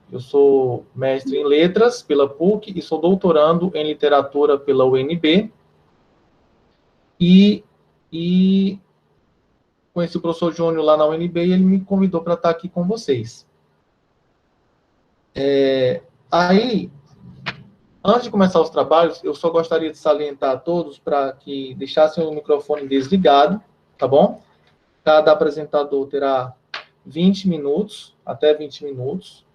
Eu sou mestre em letras pela PUC e sou doutorando em literatura pela UNB. E conheci o professor Júnior lá na UNB e ele me convidou para estar aqui com vocês. Aí, antes de começar os trabalhos, eu só gostaria de salientar a todos para que deixassem o microfone desligado, tá bom? Cada apresentador terá 20 minutos, até 20 minutos.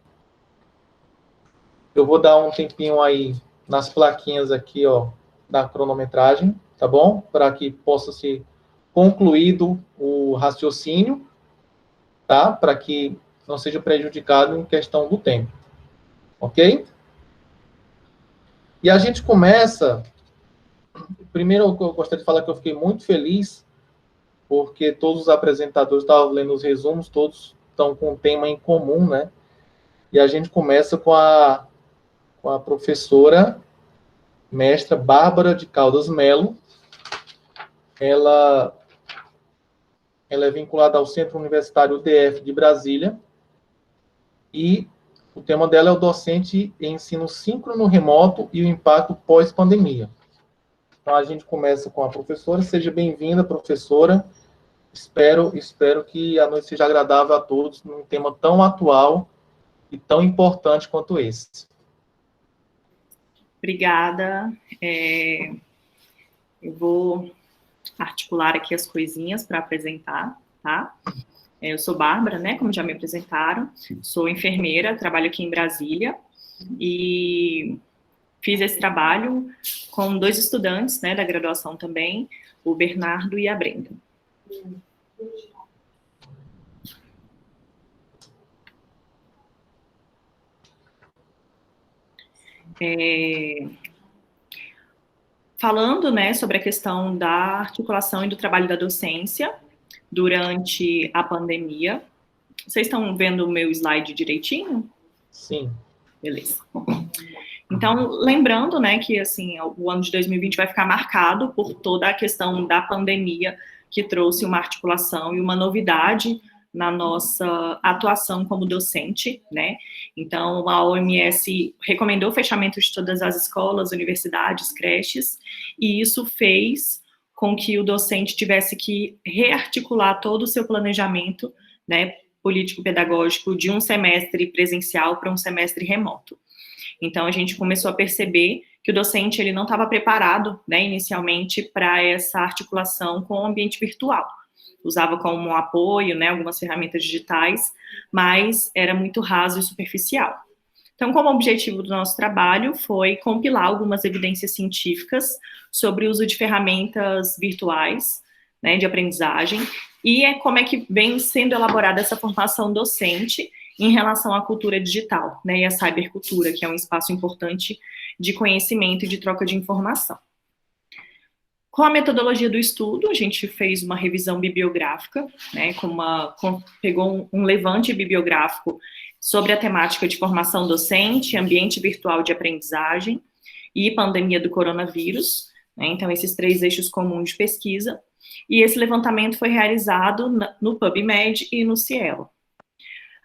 Eu vou dar um tempinho aí nas plaquinhas aqui, ó, da cronometragem, tá bom? Para que possa ser concluído o raciocínio, tá? Para que não seja prejudicado em questão do tempo, ok? E a gente começa... Primeiro, eu gostaria de falar que eu fiquei muito feliz porque todos os apresentadores estavam lendo os resumos, todos estão com um tema em comum, né? E a gente começa com a professora mestra Bárbara de Caldas Melo. Ela é vinculada ao Centro Universitário UDF de Brasília, e o tema dela é o docente em ensino síncrono remoto e o impacto pós-pandemia. Então, a gente começa com a professora. Seja bem-vinda, professora. Espero que a noite seja agradável a todos, num tema tão atual e tão importante quanto esse. Obrigada. Eu vou articular aqui as coisinhas para apresentar, tá? Eu sou Bárbara, né, como já me apresentaram, sou enfermeira, trabalho aqui em Brasília, e fiz esse trabalho com 2 estudantes, né, da graduação também, o Bernardo e a Brenda. Falando, né, sobre a questão da articulação e do trabalho da docência durante a pandemia. Vocês estão vendo o meu slide direitinho? Sim. Beleza. Então, lembrando, né, que, assim, o ano de 2020 vai ficar marcado por toda a questão da pandemia, que trouxe uma articulação e uma novidade na nossa atuação como docente, né? Então, a OMS recomendou o fechamento de todas as escolas, universidades, creches, e isso fez com que o docente tivesse que rearticular todo o seu planejamento, né, político-pedagógico de um semestre presencial para um semestre remoto. Então, a gente começou a perceber que o docente ele não estava preparado, né, inicialmente, para essa articulação com o ambiente virtual. Usava como um apoio, né, algumas ferramentas digitais, mas era muito raso e superficial. Então, como objetivo do nosso trabalho foi compilar algumas evidências científicas sobre o uso de ferramentas virtuais, né, de aprendizagem, e como é que vem sendo elaborada essa formação docente em relação à cultura digital, né, e à cybercultura, que é um espaço importante de conhecimento e de troca de informação. Com a metodologia do estudo, a gente fez uma revisão bibliográfica, né, pegou um levante bibliográfico sobre a temática de formação docente, ambiente virtual de aprendizagem e pandemia do coronavírus, né, então esses 3 eixos comuns de pesquisa, e esse levantamento foi realizado no PubMed e no Cielo.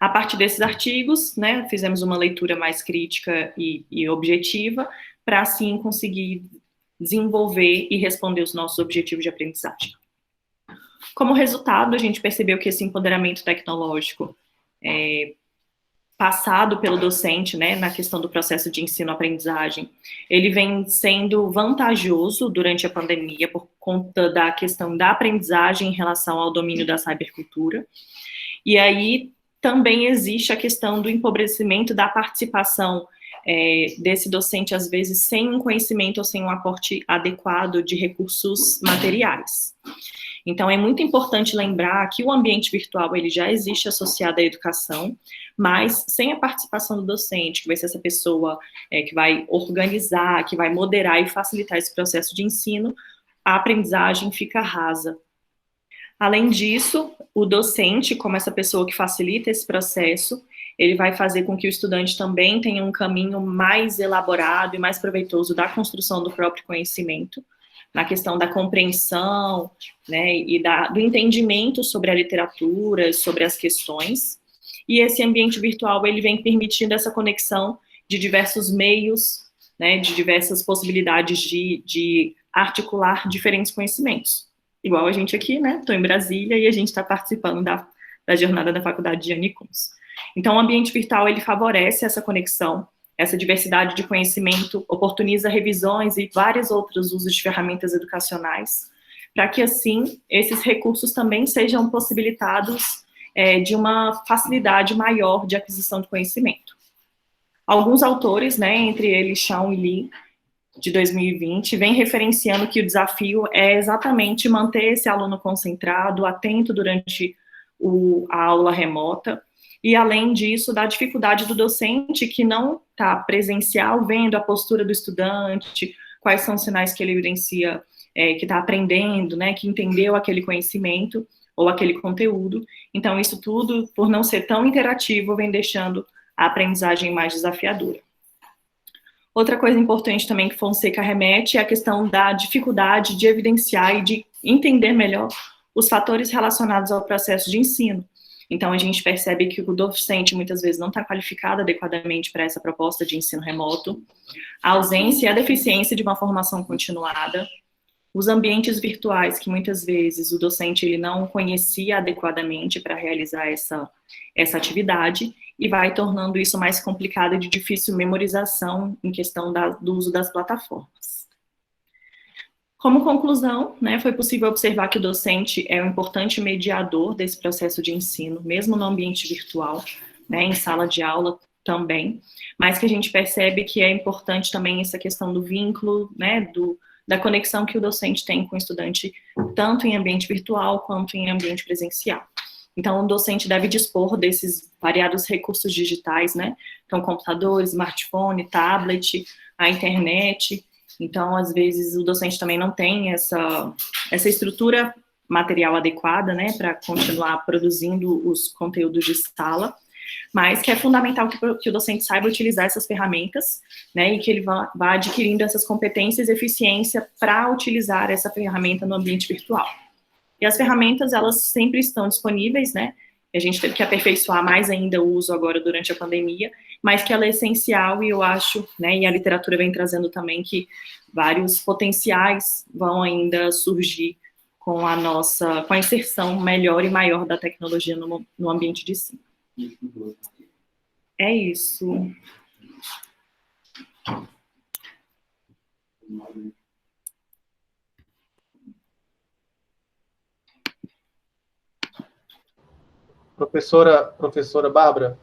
A partir desses artigos, né, fizemos uma leitura mais crítica e objetiva, para assim conseguir desenvolver e responder os nossos objetivos de aprendizagem. Como resultado, a gente percebeu que esse empoderamento tecnológico passado pelo docente, né, na questão do processo de ensino-aprendizagem, ele vem sendo vantajoso durante a pandemia por conta da questão da aprendizagem em relação ao domínio da cybercultura. E aí também existe a questão do empobrecimento da participação desse docente, às vezes, sem um conhecimento ou sem um aporte adequado de recursos materiais. Então, é muito importante lembrar que o ambiente virtual, ele já existe associado à educação, mas sem a participação do docente, que vai ser essa pessoa que vai organizar, que vai moderar e facilitar esse processo de ensino, a aprendizagem fica rasa. Além disso, o docente, como essa pessoa que facilita esse processo, ele vai fazer com que o estudante também tenha um caminho mais elaborado e mais proveitoso da construção do próprio conhecimento, na questão da compreensão, né, e do entendimento sobre a literatura, sobre as questões. e esse ambiente virtual, ele vem permitindo essa conexão de diversos meios, né, de diversas possibilidades de articular diferentes conhecimentos. Igual a gente aqui, né, estou em Brasília e a gente está participando da jornada da Faculdade de Unicums. Então, o ambiente virtual, ele favorece essa conexão, essa diversidade de conhecimento, oportuniza revisões e vários outros usos de ferramentas educacionais, para que, assim, esses recursos também sejam possibilitados de uma facilidade maior de aquisição de conhecimento. Alguns autores, né, entre eles Shawn e Lee, de 2020, vem referenciando que o desafio é exatamente manter esse aluno concentrado, atento durante a aula remota, e além disso, da dificuldade do docente que não está presencial, vendo a postura do estudante, quais são os sinais que ele evidencia, que está aprendendo, né, que entendeu aquele conhecimento ou aquele conteúdo. Então, isso tudo, por não ser tão interativo, vem deixando a aprendizagem mais desafiadora. Outra coisa importante também que Fonseca remete é a questão da dificuldade de evidenciar e de entender melhor os fatores relacionados ao processo de ensino. Então, a gente percebe que o docente muitas vezes não está qualificado adequadamente para essa proposta de ensino remoto, a ausência e a deficiência de uma formação continuada, os ambientes virtuais que muitas vezes o docente ele não conhecia adequadamente para realizar essa atividade, e vai tornando isso mais complicado e de difícil memorização em questão do uso das plataformas. Como conclusão, né, foi possível observar que o docente é um importante mediador desse processo de ensino, mesmo no ambiente virtual, né, em sala de aula também, mas que a gente percebe que é importante também essa questão do vínculo, né, da conexão que o docente tem com o estudante, tanto em ambiente virtual quanto em ambiente presencial. Então, o docente deve dispor desses variados recursos digitais, né? Então, computador, smartphone, tablet, a internet. Então, às vezes, o docente também não tem essa estrutura material adequada, né, para continuar produzindo os conteúdos de sala, mas que é fundamental que o docente saiba utilizar essas ferramentas, né, e que ele vá adquirindo essas competências e eficiência para utilizar essa ferramenta no ambiente virtual. E as ferramentas, elas sempre estão disponíveis, né? A gente teve que aperfeiçoar mais ainda o uso agora durante a pandemia, mas que ela é essencial e eu acho, né, e a literatura vem trazendo também que vários potenciais vão ainda surgir com a inserção melhor e maior da tecnologia no ambiente de ensino. É isso. Professora Bárbara,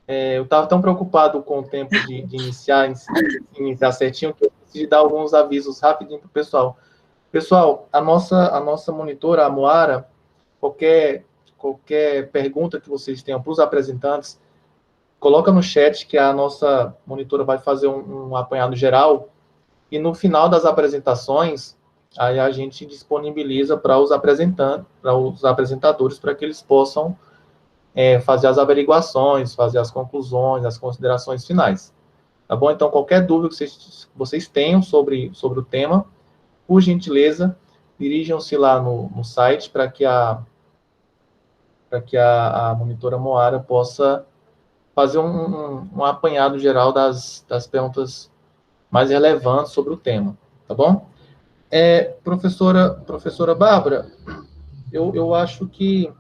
eu estava tão preocupado com o tempo de iniciar certinho, que eu preciso dar alguns avisos rapidinho para o pessoal. Pessoal, a nossa monitora, a Moara, qualquer pergunta que vocês tenham para os apresentantes, coloca no chat que a nossa monitora vai fazer um apanhado geral, e no final das apresentações, aí a gente disponibiliza para os apresentadores, para que eles possam fazer as averiguações, fazer as conclusões, as considerações finais. Tá bom? Então, qualquer dúvida que vocês tenham sobre o tema, por gentileza, dirijam-se lá no site para que a monitora Moara possa fazer um apanhado geral das perguntas mais relevantes sobre o tema. Tá bom? Professora Bárbara, eu acho que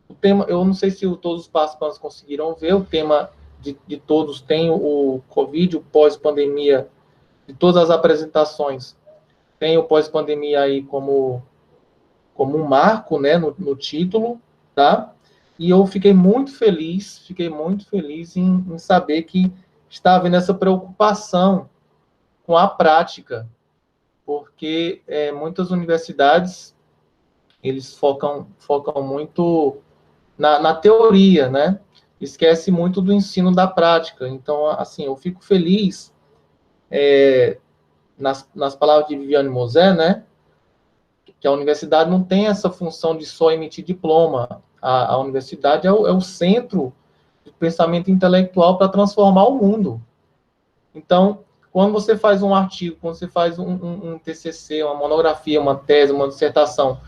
o tema, eu não sei se todos os participantes conseguiram ver, o tema de todos tem o Covid, o pós-pandemia, de todas as apresentações, tem o pós-pandemia aí como um marco, né, no título, tá? E eu fiquei muito feliz em saber que está havendo essa preocupação com a prática, porque muitas universidades, eles focam muito na teoria, né? Esquece muito do ensino da prática. Então, assim, eu fico feliz nas palavras de Viviane Mosé, né? Que a universidade não tem essa função de só emitir diploma. A universidade é o centro do pensamento intelectual para transformar o mundo. Então, quando você faz um artigo, quando você faz um TCC, uma monografia, uma tese, uma dissertação,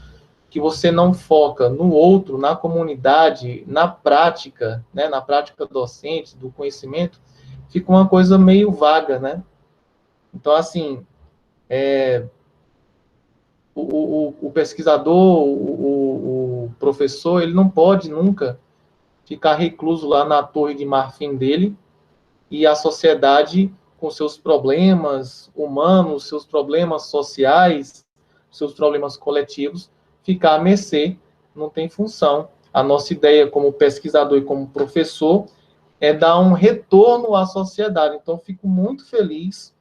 que você não foca no outro, na comunidade, na prática, né, na prática docente, do conhecimento, fica uma coisa meio vaga, né? Então, assim, o pesquisador, o professor, ele não pode nunca ficar recluso lá na torre de marfim dele e a sociedade com seus problemas humanos, seus problemas sociais, seus problemas coletivos, ficar à mercê, não tem função. A nossa ideia como pesquisador e como professor é dar um retorno à sociedade. Então, fico muito feliz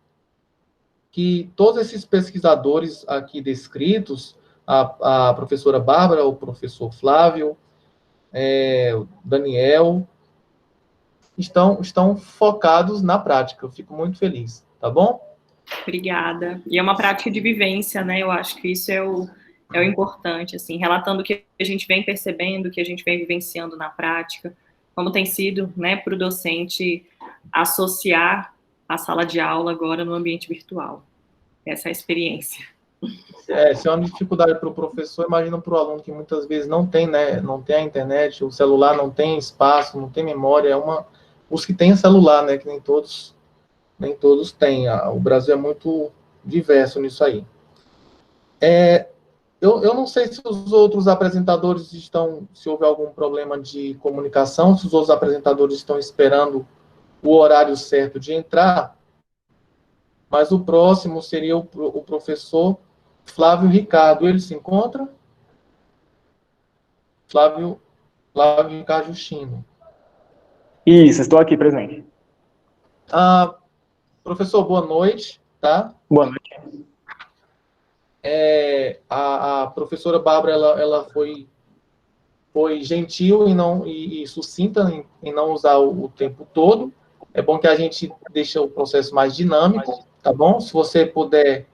que todos esses pesquisadores aqui descritos, a professora Bárbara, o professor Flávio, o Daniel, estão focados na prática. Eu fico muito feliz, tá bom? Obrigada. E é uma prática de vivência, né? Eu acho que isso é o importante, assim, relatando o que a gente vem percebendo, o que a gente vem vivenciando na prática, como tem sido, né, para o docente associar a sala de aula agora no ambiente virtual. Essa é a experiência. Se é uma dificuldade para o professor, imagina para o aluno que muitas vezes não tem, né, não tem a internet, o celular não tem espaço, não tem memória, os que têm celular, né, que nem todos têm. O Brasil é muito diverso nisso aí. Eu não sei se os outros apresentadores se houve algum problema de comunicação, se os outros apresentadores estão esperando o horário certo de entrar, mas o próximo seria o professor Flávio Ricardo. Ele se encontra? Flávio Ricardo Justino. Isso, estou aqui presente. Professor, boa noite, tá? Boa noite. A professora Bárbara, ela foi gentil e sucinta em não usar o tempo todo. É bom que a gente deixe o processo mais dinâmico, tá bom? Se você puder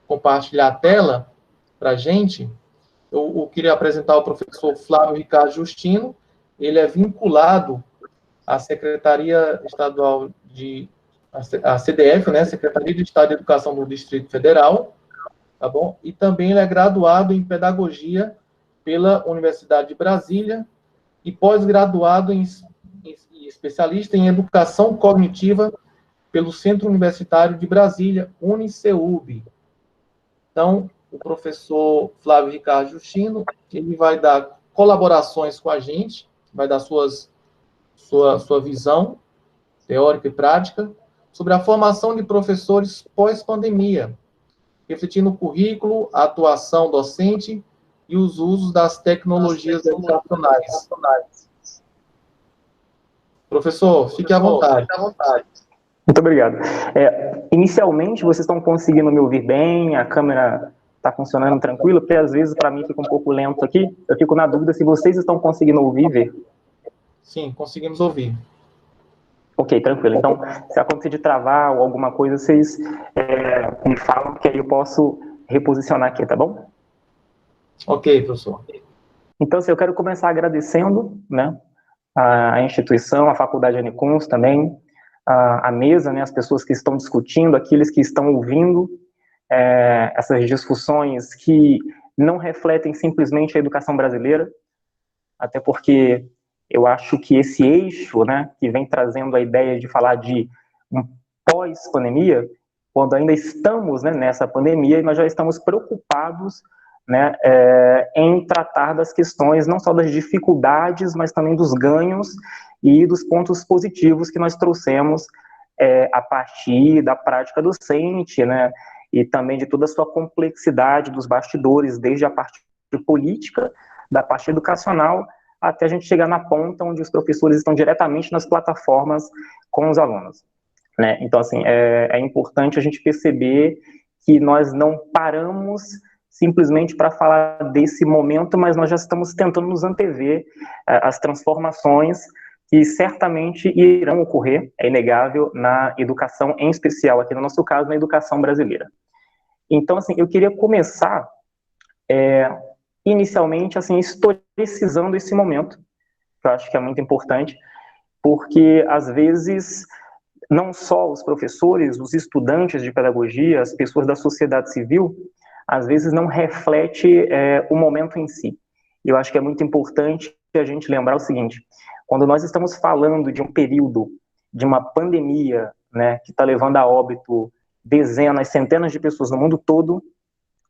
compartilhar a tela para a gente, eu queria apresentar o professor Flávio Ricardo Justino. Ele é vinculado à Secretaria Estadual a CDF, né? Secretaria de Estado de Educação do Distrito Federal, tá bom? E também ele é graduado em Pedagogia pela Universidade de Brasília e pós-graduado em especialista em Educação Cognitiva pelo Centro Universitário de Brasília, UniCeub. Então, o professor Flávio Ricardo Justino, ele vai dar colaborações com a gente, vai dar sua visão teórica e prática sobre a formação de professores pós-pandemia, refletindo o currículo, a atuação docente e os usos das tecnologias educacionais. Professor, fique à vontade. Muito obrigado. Inicialmente, vocês estão conseguindo me ouvir bem? A câmera está funcionando tranquilo? Porque às vezes, para mim, fica um pouco lento aqui. Eu fico na dúvida se vocês estão conseguindo ouvir e ver. Sim, conseguimos ouvir. Ok, tranquilo. Então, se acontecer de travar ou alguma coisa, vocês me falam, que aí eu posso reposicionar aqui, tá bom? Ok, professor. Então, eu quero começar agradecendo, né, a instituição, a Faculdade Unicons também, a mesa, né, as pessoas que estão discutindo, aqueles que estão ouvindo essas discussões que não refletem simplesmente a educação brasileira, até porque eu acho que esse eixo, né, que vem trazendo a ideia de falar de um pós-pandemia, quando ainda estamos, né, nessa pandemia, nós já estamos preocupados, né, em tratar das questões, não só das dificuldades, mas também dos ganhos e dos pontos positivos que nós trouxemos a partir da prática docente, né, e também de toda a sua complexidade dos bastidores, desde a parte política, da parte educacional, até a gente chegar na ponta onde os professores estão diretamente nas plataformas com os alunos, né? Então, assim, é importante a gente perceber que nós não paramos simplesmente para falar desse momento, mas nós já estamos tentando nos antever as transformações que certamente irão ocorrer, é inegável, na educação, em especial, aqui no nosso caso, na educação brasileira. Então, assim, eu queria começar inicialmente, assim, historicizando esse momento, que eu acho que é muito importante, porque, às vezes, não só os professores, os estudantes de pedagogia, as pessoas da sociedade civil, às vezes não reflete o momento em si. E eu acho que é muito importante a gente lembrar o seguinte: quando nós estamos falando de um período de uma pandemia, né, que está levando a óbito dezenas, centenas de pessoas no mundo todo,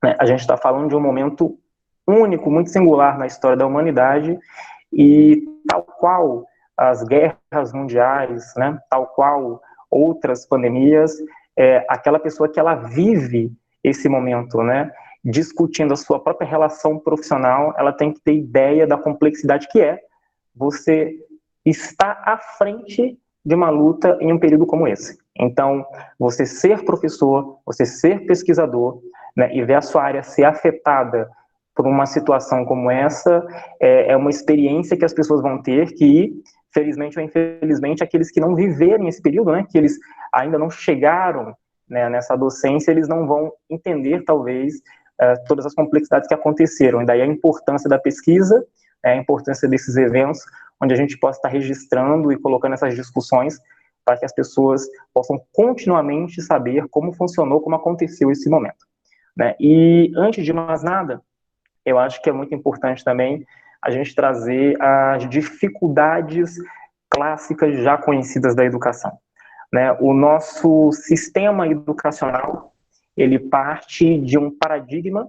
né, a gente está falando de um momento único, muito singular na história da humanidade, e tal qual as guerras mundiais, né, tal qual outras pandemias, aquela pessoa que ela vive esse momento, né, discutindo a sua própria relação profissional, ela tem que ter ideia da complexidade que é você estar à frente de uma luta em um período como esse. Então, você ser professor, você ser pesquisador, né, e ver a sua área ser afetada por uma situação como essa, é uma experiência que as pessoas vão ter que, felizmente ou infelizmente, aqueles que não viverem esse período, né, que eles ainda não chegaram, né, nessa docência, eles não vão entender, talvez, todas as complexidades que aconteceram. E daí a importância da pesquisa, a importância desses eventos, onde a gente possa estar registrando e colocando essas discussões para que as pessoas possam continuamente saber como funcionou, como aconteceu esse momento, né? E, antes de mais nada, eu acho que é muito importante também a gente trazer as dificuldades clássicas já conhecidas da educação, né? O nosso sistema educacional, ele parte de um paradigma.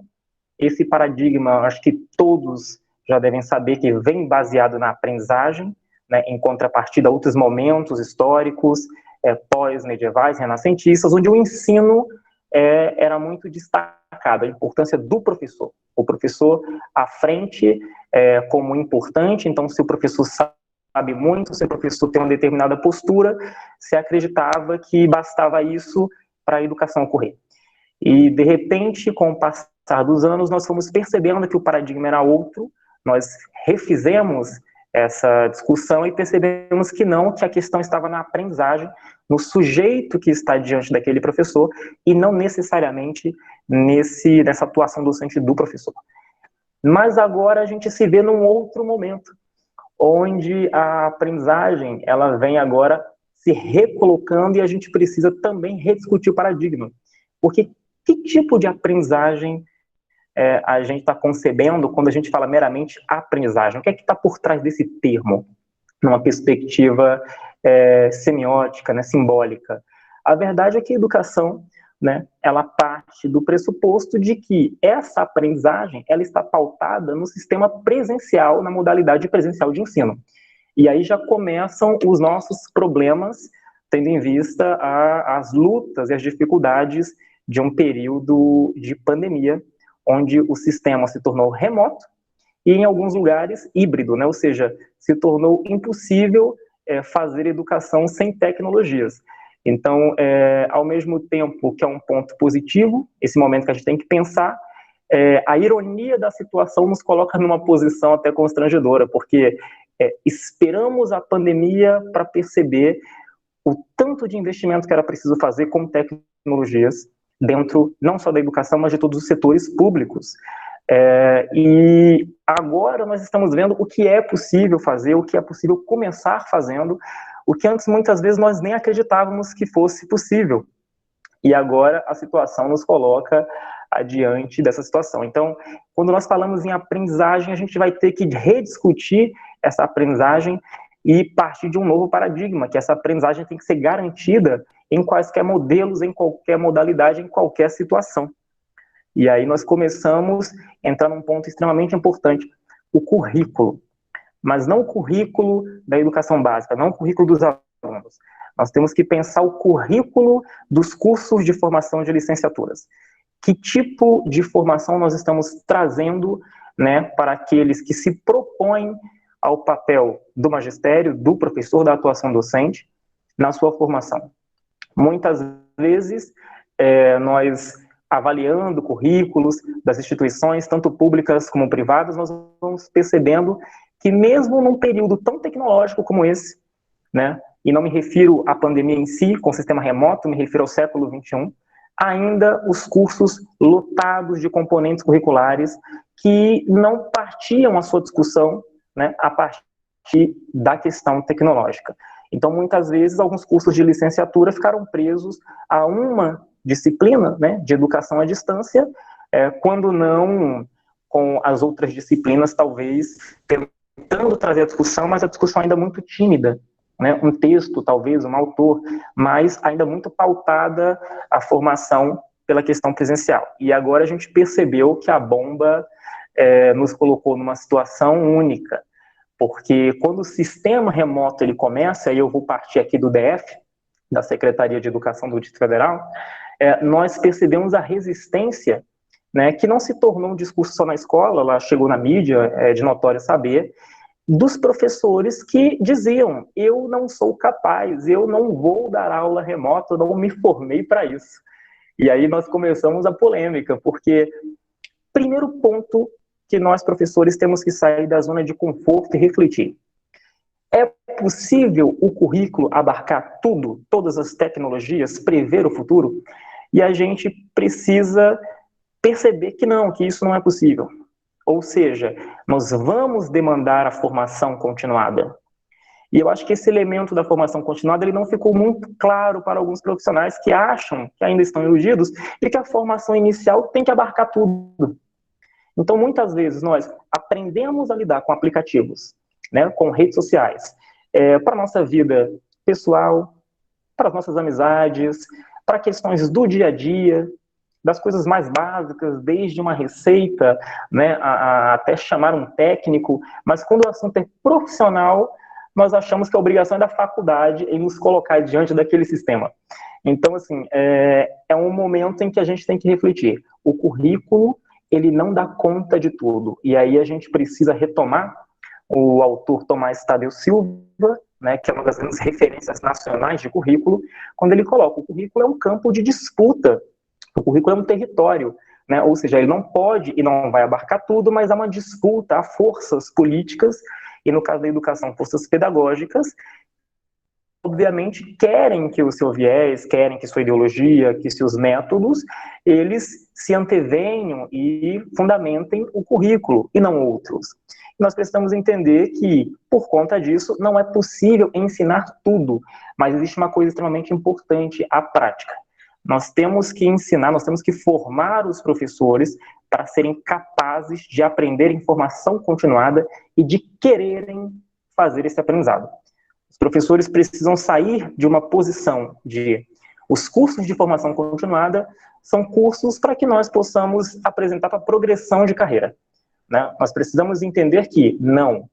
Esse paradigma, acho que todos já devem saber que vem baseado na aprendizagem, né, em contrapartida a outros momentos históricos, pós-medievais, renascentistas, onde o ensino era muito destacado, a importância do professor. O professor à frente como importante, então se o professor sabe muito, se o professor tem uma determinada postura, se acreditava que bastava isso para a educação ocorrer. E, de repente, com o passar dos anos, nós fomos percebendo que o paradigma era outro, nós refizemos essa discussão e percebemos que não, que a questão estava na aprendizagem, no sujeito que está diante daquele professor, e não necessariamente nessa atuação docente do professor. Mas agora a gente se vê num outro momento, onde a aprendizagem ela vem agora se recolocando e a gente precisa também rediscutir o paradigma. Porque que tipo de aprendizagem a gente está concebendo quando a gente fala meramente aprendizagem? O que é que está por trás desse termo, numa perspectiva semiótica, né, simbólica? A verdade é que a educação, né, ela parte do pressuposto de que essa aprendizagem ela está pautada no sistema presencial, na modalidade presencial de ensino. E aí já começam os nossos problemas, tendo em vista as lutas e as dificuldades de um período de pandemia, onde o sistema se tornou remoto e, em alguns lugares, híbrido, né? Ou seja, se tornou impossível fazer educação sem tecnologias. Então, ao mesmo tempo que é um ponto positivo, esse momento que a gente tem que pensar, a ironia da situação nos coloca numa posição até constrangedora, porque esperamos a pandemia para perceber o tanto de investimento que era preciso fazer com tecnologias, dentro não só da educação, mas de todos os setores públicos. E agora nós estamos vendo o que é possível fazer, o que é possível começar fazendo, o que antes muitas vezes nós nem acreditávamos que fosse possível. E agora a situação nos coloca adiante dessa situação. Então, quando nós falamos em aprendizagem, a gente vai ter que rediscutir essa aprendizagem e partir de um novo paradigma, que essa aprendizagem tem que ser garantida em quaisquer modelos, em qualquer modalidade, em qualquer situação. E aí nós começamos a entrar num ponto extremamente importante, o currículo. Mas não o currículo da educação básica, não o currículo dos alunos. Nós temos que pensar o currículo dos cursos de formação de licenciaturas. Que tipo de formação nós estamos trazendo, né, para aqueles que se propõem ao papel do magistério, do professor, da atuação docente, na sua formação. Muitas vezes, nós, avaliando currículos das instituições, tanto públicas como privadas, nós vamos percebendo que mesmo num período tão tecnológico como esse, né, e não me refiro à pandemia em si, com o sistema remoto, me refiro ao século XXI, ainda os cursos lotados de componentes curriculares que não partiam a sua discussão, né, a partir da questão tecnológica. Então, muitas vezes, alguns cursos de licenciatura ficaram presos a uma disciplina, né, de educação à distância, quando não com as outras disciplinas, talvez tentando trazer a discussão, mas a discussão ainda muito tímida, né? Um texto, talvez, um autor, mas ainda muito pautada a formação pela questão presencial. E agora a gente percebeu que a bomba nos colocou numa situação única, porque quando o sistema remoto ele começa, e eu vou partir aqui do DF, da Secretaria de Educação do Distrito Federal, nós percebemos a resistência, né, que não se tornou um discurso só na escola, ela chegou na mídia, de notório saber, dos professores que diziam, eu não sou capaz, eu não vou dar aula remota, eu não me formei para isso. E aí nós começamos a polêmica, porque primeiro ponto que nós professores temos que sair da zona de conforto e refletir. É possível o currículo abarcar tudo, todas as tecnologias, prever o futuro? E a gente precisa perceber que não, que isso não é possível. Ou seja, nós vamos demandar a formação continuada. E eu acho que esse elemento da formação continuada ele não ficou muito claro para alguns profissionais que acham, que ainda estão iludidos, e que a formação inicial tem que abarcar tudo. Então, muitas vezes, nós aprendemos a lidar com aplicativos, né, com redes sociais, para a nossa vida pessoal, para as nossas amizades, para questões do dia a dia, das coisas mais básicas, desde uma receita, né, até chamar um técnico, mas quando o assunto é profissional, nós achamos que a obrigação é da faculdade em nos colocar diante daquele sistema. Então, assim, é um momento em que a gente tem que refletir. O currículo, ele não dá conta de tudo. E aí a gente precisa retomar o autor Tomás Tadeu Silva, né, que é uma das grandes referências nacionais de currículo, quando ele coloca o currículo é um campo de disputa, o currículo é um território, né, ou seja, ele não pode e não vai abarcar tudo, mas há uma disputa, há forças políticas, e no caso da educação, forças pedagógicas, obviamente querem que o seu viés, querem que sua ideologia, que seus métodos, eles se antevenham e fundamentem o currículo, e não outros. Nós precisamos entender que, por conta disso, não é possível ensinar tudo, mas existe uma coisa extremamente importante, a prática. Nós temos que ensinar, nós temos que formar os professores para serem capazes de aprender informação continuada e de quererem fazer esse aprendizado. Os professores precisam sair de uma posição de... Os cursos de formação continuada são cursos para que nós possamos apresentar para progressão de carreira, né? Nós precisamos entender que, não,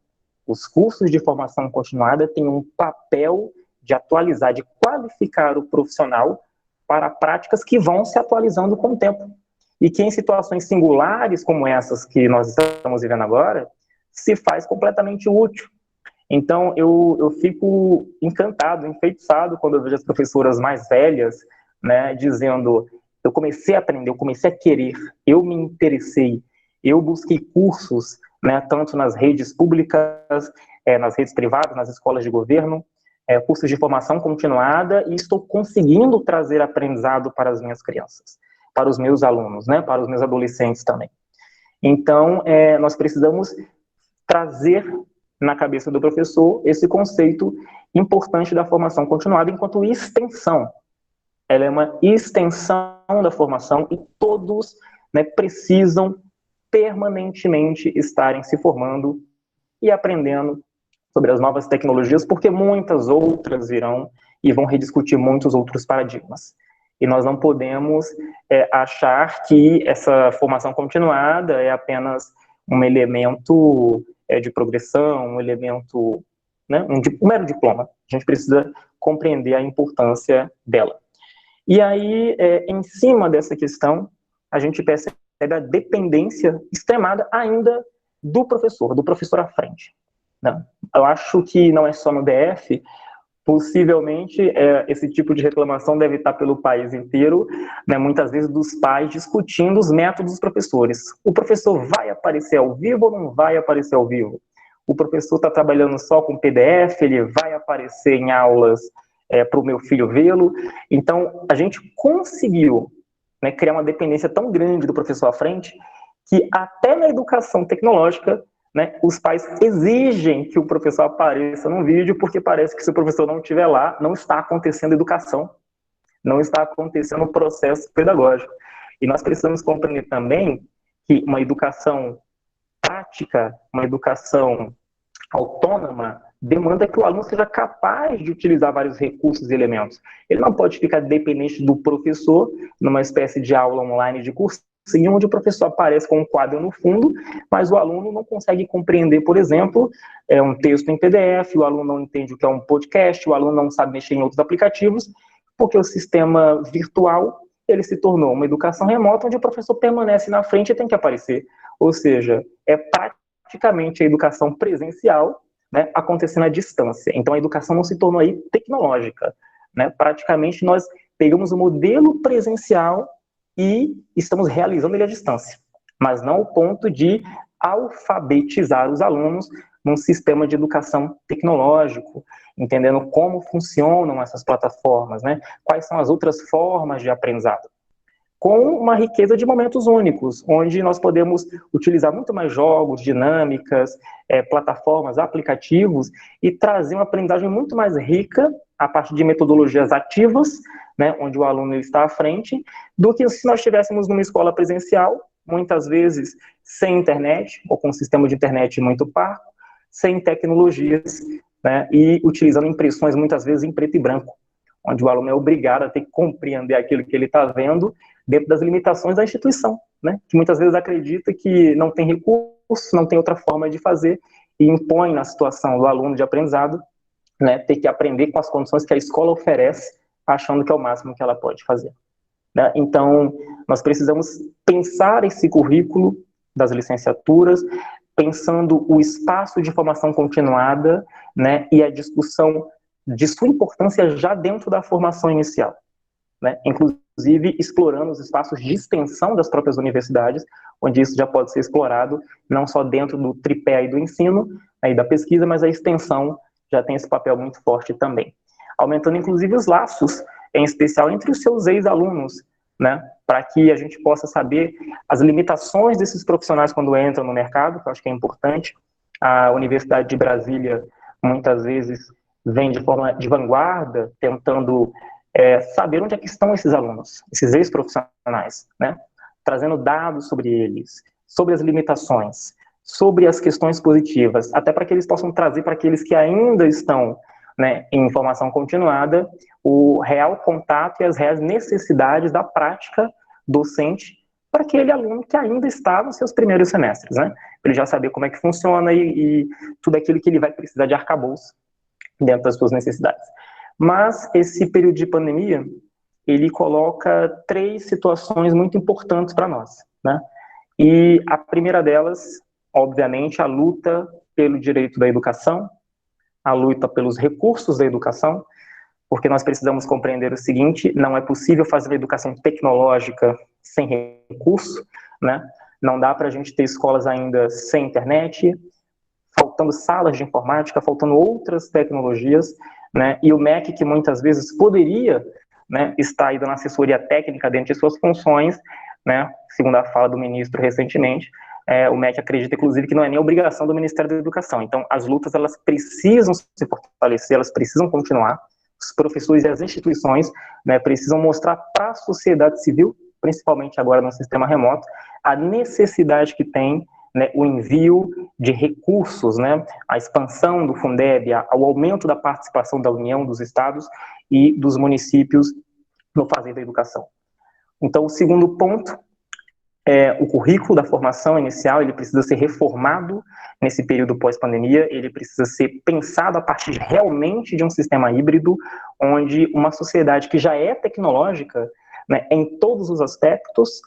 os cursos de formação continuada têm um papel de atualizar, de qualificar o profissional para práticas que vão se atualizando com o tempo. E que em situações singulares como essas que nós estamos vivendo agora, se faz completamente útil. Então, eu fico encantado, enfeitiçado, quando eu vejo as professoras mais velhas, né, dizendo, eu comecei a aprender, eu comecei a querer, eu me interessei, eu busquei cursos, né, tanto nas redes públicas, nas redes privadas, nas escolas de governo, cursos de formação continuada, e estou conseguindo trazer aprendizado para as minhas crianças, para os meus alunos, né, para os meus adolescentes também. Então, nós precisamos trazer na cabeça do professor esse conceito importante da formação continuada enquanto extensão. Ela é uma extensão da formação e todos, né, precisam permanentemente estarem se formando e aprendendo sobre as novas tecnologias, porque muitas outras virão e vão rediscutir muitos outros paradigmas. E nós não podemos achar que essa formação continuada é apenas um elemento de progressão, um elemento, né, um mero diploma. A gente precisa compreender a importância dela. E aí, em cima dessa questão, a gente percebe a dependência extremada ainda do professor à frente. Né? Eu acho que não é só no DF, possivelmente esse tipo de reclamação deve estar pelo país inteiro, né, muitas vezes dos pais discutindo os métodos dos professores. O professor vai aparecer ao vivo ou não vai aparecer ao vivo? O professor está trabalhando só com PDF, ele vai aparecer em aulas para o meu filho vê-lo? Então, a gente conseguiu, né, criar uma dependência tão grande do professor à frente, que até na educação tecnológica, né, os pais exigem que o professor apareça num vídeo, porque parece que se o professor não estiver lá, não está acontecendo educação, não está acontecendo o processo pedagógico. E nós precisamos compreender também que uma educação prática, uma educação autônoma, demanda que o aluno seja capaz de utilizar vários recursos e elementos. Ele não pode ficar dependente do professor, numa espécie de aula online de cursinho, onde o professor aparece com um quadro no fundo, mas o aluno não consegue compreender, por exemplo, um texto em PDF, o aluno não entende o que é um podcast, o aluno não sabe mexer em outros aplicativos, porque o sistema virtual, ele se tornou uma educação remota, onde o professor permanece na frente e tem que aparecer. Ou seja, é praticamente a educação presencial, né, acontecendo à distância. Então, a educação não se tornou aí tecnológica, né? Praticamente, nós pegamos o modelo presencial e estamos realizando ele à distância, mas não ao ponto de alfabetizar os alunos num sistema de educação tecnológico, entendendo como funcionam essas plataformas, né? Quais são as outras formas de aprendizado, com uma riqueza de momentos únicos, onde nós podemos utilizar muito mais jogos, dinâmicas, plataformas, aplicativos, e trazer uma aprendizagem muito mais rica a partir de metodologias ativas, né, onde o aluno está à frente, do que se nós estivéssemos numa escola presencial, muitas vezes sem internet, ou com um sistema de internet muito parco, sem tecnologias, né, e utilizando impressões muitas vezes em preto e branco, onde o aluno é obrigado a ter que compreender aquilo que ele está vendo dentro das limitações da instituição, né, que muitas vezes acredita que não tem recurso, não tem outra forma de fazer, e impõe na situação do aluno de aprendizado, né, ter que aprender com as condições que a escola oferece, achando que é o máximo que ela pode fazer, né? Então, nós precisamos pensar esse currículo das licenciaturas, pensando o espaço de formação continuada, né, e a discussão de sua importância já dentro da formação inicial, né, inclusive explorando os espaços de extensão das próprias universidades, onde isso já pode ser explorado, não só dentro do tripé aí do ensino e da pesquisa, mas a extensão já tem esse papel muito forte também, aumentando inclusive os laços, em especial entre os seus ex-alunos, né, para que a gente possa saber as limitações desses profissionais quando entram no mercado, que eu acho que é importante. A Universidade de Brasília, muitas vezes, vem de forma de vanguarda, tentando saber onde é que estão esses alunos, esses ex-profissionais, né, trazendo dados sobre eles, sobre as limitações, sobre as questões positivas, até para que eles possam trazer para aqueles que ainda estão, né, em formação continuada, o real contato e as reais necessidades da prática docente para aquele aluno que ainda está nos seus primeiros semestres, né? Ele já saber como é que funciona e tudo aquilo que ele vai precisar de arcabouço dentro das suas necessidades. Mas esse período de pandemia, ele coloca 3 situações muito importantes para nós, né? E a primeira delas, obviamente, a luta pelo direito da educação, a luta pelos recursos da educação, porque nós precisamos compreender o seguinte: não é possível fazer uma educação tecnológica sem recurso, né? Não dá para a gente ter escolas ainda sem internet, faltando salas de informática, faltando outras tecnologias, né? E o MEC, que muitas vezes poderia, né, estar aí dando assessoria técnica dentro de suas funções, né, segundo a fala do ministro recentemente, o MEC acredita, inclusive, que não é nem obrigação do Ministério da Educação. Então, as lutas, elas precisam se fortalecer, elas precisam continuar. Os professores e as instituições, né, precisam mostrar para a sociedade civil, principalmente agora no sistema remoto, a necessidade que tem, né, o envio de recursos, né, a expansão do Fundeb, o aumento da participação da União, dos estados e dos municípios no fazer da educação. Então, o segundo ponto o currículo da formação inicial, ele precisa ser reformado nesse período pós-pandemia, ele precisa ser pensado a partir realmente de um sistema híbrido, onde uma sociedade que já é tecnológica, né, em todos os aspectos,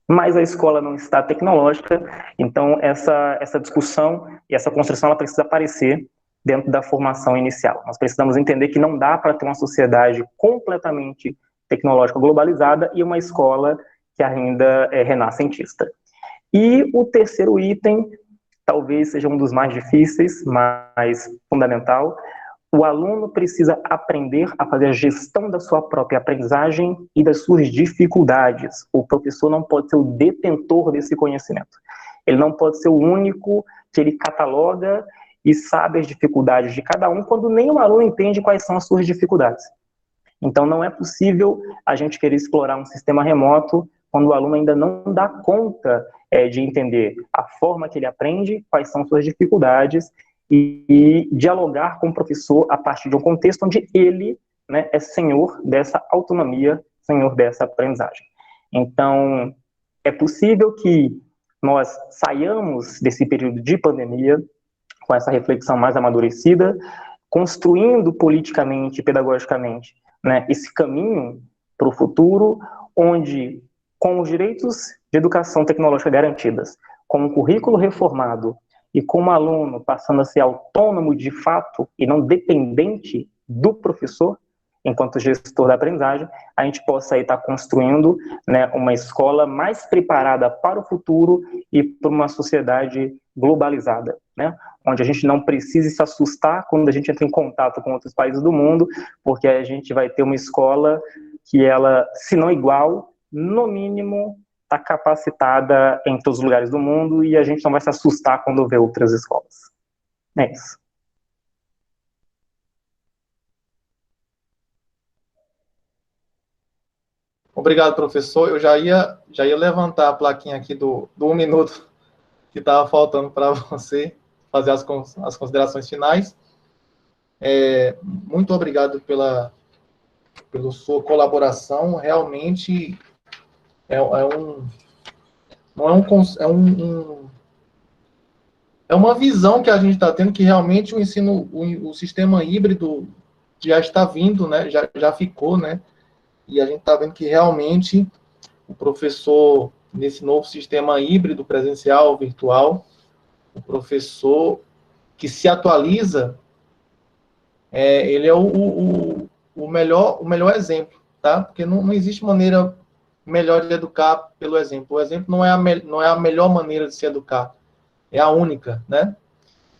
mas a escola não está tecnológica, então essa discussão e essa construção, ela precisa aparecer dentro da formação inicial. Nós precisamos entender que não dá para ter uma sociedade completamente tecnológica globalizada e uma escola que ainda é renascentista. E o terceiro item, talvez seja um dos mais difíceis, mas fundamental: o aluno precisa aprender a fazer a gestão da sua própria aprendizagem e das suas dificuldades. O professor não pode ser o detentor desse conhecimento. Ele não pode ser o único que ele cataloga e sabe as dificuldades de cada um, quando nem o aluno entende quais são as suas dificuldades. Então, não é possível a gente querer explorar um sistema remoto quando o aluno ainda não dá conta de entender a forma que ele aprende, quais são suas dificuldades, e dialogar com o professor a partir de um contexto onde ele, né, é senhor dessa autonomia, senhor dessa aprendizagem. Então, é possível que nós saiamos desse período de pandemia com essa reflexão mais amadurecida, construindo politicamente e pedagogicamente, né, esse caminho para o futuro, onde, com os direitos de educação tecnológica garantidas, com um currículo reformado e com o aluno passando a ser autônomo de fato e não dependente do professor, enquanto gestor da aprendizagem, a gente possa estar construindo, né, uma escola mais preparada para o futuro e para uma sociedade globalizada, né, onde a gente não precise se assustar quando a gente entra em contato com outros países do mundo, porque a gente vai ter uma escola que ela, se não igual, no mínimo, está capacitada em todos os lugares do mundo e a gente não vai se assustar quando vê outras escolas. É isso. Obrigado, professor. Eu já ia levantar a plaquinha aqui do 1 minuto que estava faltando para você fazer as considerações finais. Muito obrigado pela sua colaboração. Realmente é uma visão que a gente está tendo, que realmente o ensino, o sistema híbrido já está vindo, né? Já ficou, né? E a gente está vendo que realmente o professor, nesse novo sistema híbrido, presencial, virtual, o professor que se atualiza, ele é o melhor exemplo, tá? Porque não existe maneira melhor de educar pelo exemplo. O exemplo não é a melhor maneira de se educar, é a única, né?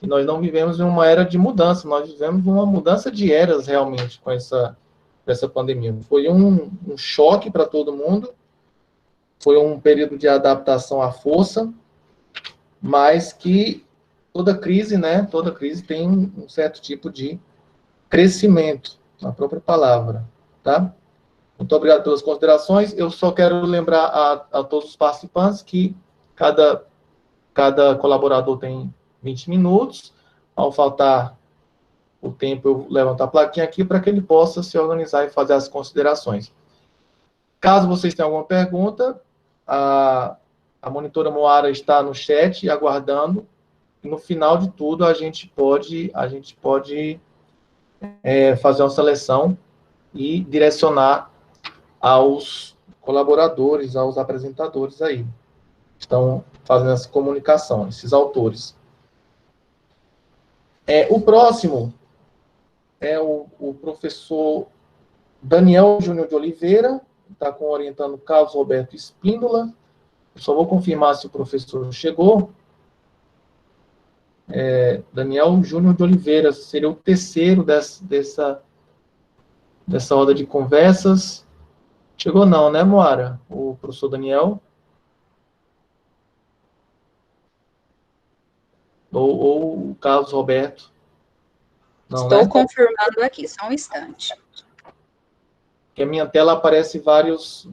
E nós não vivemos em uma era de mudança, nós vivemos uma mudança de eras, realmente, com essa pandemia. Foi um choque para todo mundo, foi um período de adaptação à força, mas que toda crise, né, toda crise tem um certo tipo de crescimento, na própria palavra, tá? Muito obrigado pelas considerações. Eu só quero lembrar a todos os participantes que cada colaborador tem 20 minutos. Ao faltar o tempo, eu levanto a plaquinha aqui para que ele possa se organizar e fazer as considerações. Caso vocês tenham alguma pergunta, a monitora Moara está no chat aguardando. E no final de tudo, a gente pode fazer uma seleção e direcionar aos colaboradores, aos apresentadores aí, que estão fazendo essa comunicação, esses autores. O próximo é o professor Daniel Júnior de Oliveira, que está orientando o Carlos Roberto Espíndola. Eu só vou confirmar se o professor chegou. Daniel Júnior de Oliveira seria o terceiro dessa roda de conversas. Chegou não, né, Moara? O professor Daniel? Ou o Carlos Roberto? Não, Estou, né, confirmando aqui, só um instante. Que a minha tela aparece várias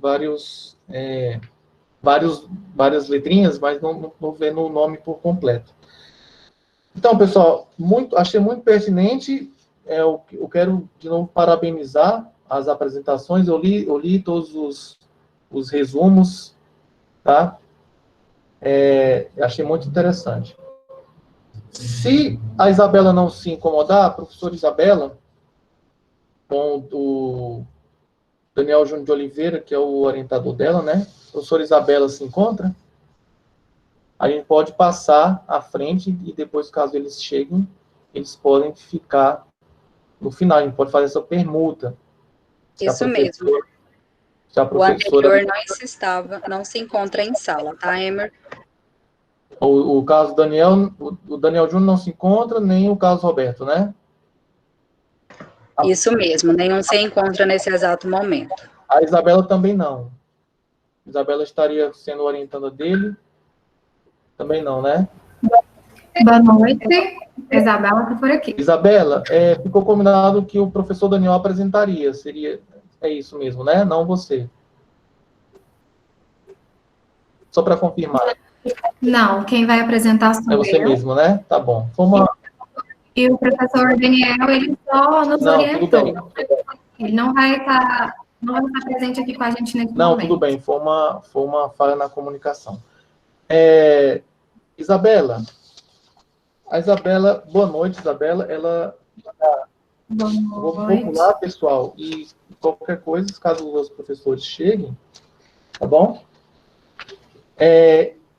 letrinhas, mas não vendo o nome por completo. Então, pessoal, achei muito pertinente. Eu quero, de novo, parabenizar as apresentações. Eu li todos os resumos, tá? Achei muito interessante. Se a Isabela não se incomodar, a professora Isabela, com o Daniel Júnior de Oliveira, que é o orientador dela, né? A professora Isabela se encontra, a gente pode passar à frente e depois, caso eles cheguem, eles podem ficar no final. A gente pode fazer essa permuta. Isso mesmo. O anterior não se encontra em sala, tá, Emer? O caso Daniel, o Daniel Júnior não se encontra, nem o caso Roberto, né? Isso mesmo, nenhum se encontra nesse exato momento. A Isabela também não. A Isabela estaria sendo orientada dele. Também não, né? Boa noite, Isabela, que por aqui. Isabela, ficou combinado que o professor Daniel apresentaria. É isso mesmo, né? Não você. Só para confirmar. Não, quem vai apresentar sou É você eu. mesmo, né? Tá bom. E o professor Daniel, ele só nos orientou. Tudo bem. Ele não vai estar presente aqui com a gente nesse momento. Tudo bem. Foi uma falha na comunicação. Isabela. A Isabela, boa noite, Isabela. Vou pular, pessoal, e qualquer coisa, caso os professores cheguem, tá bom?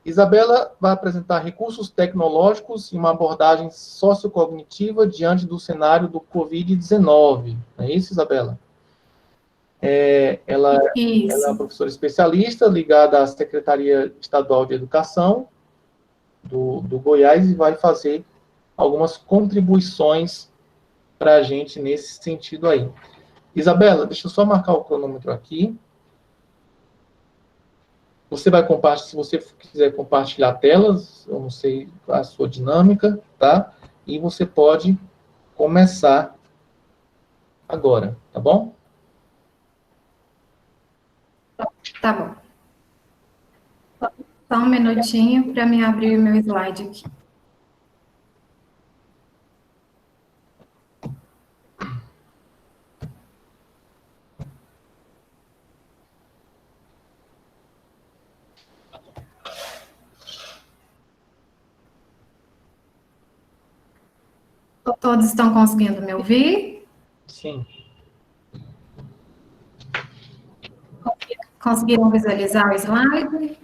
Isabela vai apresentar recursos tecnológicos e uma abordagem sociocognitiva diante do cenário do Covid-19. Não é isso, Isabela? Ela é uma professora especialista ligada à Secretaria Estadual de Educação do Goiás e vai fazer algumas contribuições para a gente nesse sentido aí. Isabela, deixa eu só marcar o cronômetro aqui. Você vai compartilhar, se você quiser compartilhar telas, eu não sei a sua dinâmica, tá? E você pode começar agora, tá bom? Tá bom. Só um minutinho para me abrir o meu slide aqui. Todos estão conseguindo me ouvir? Sim. Conseguiram visualizar o slide?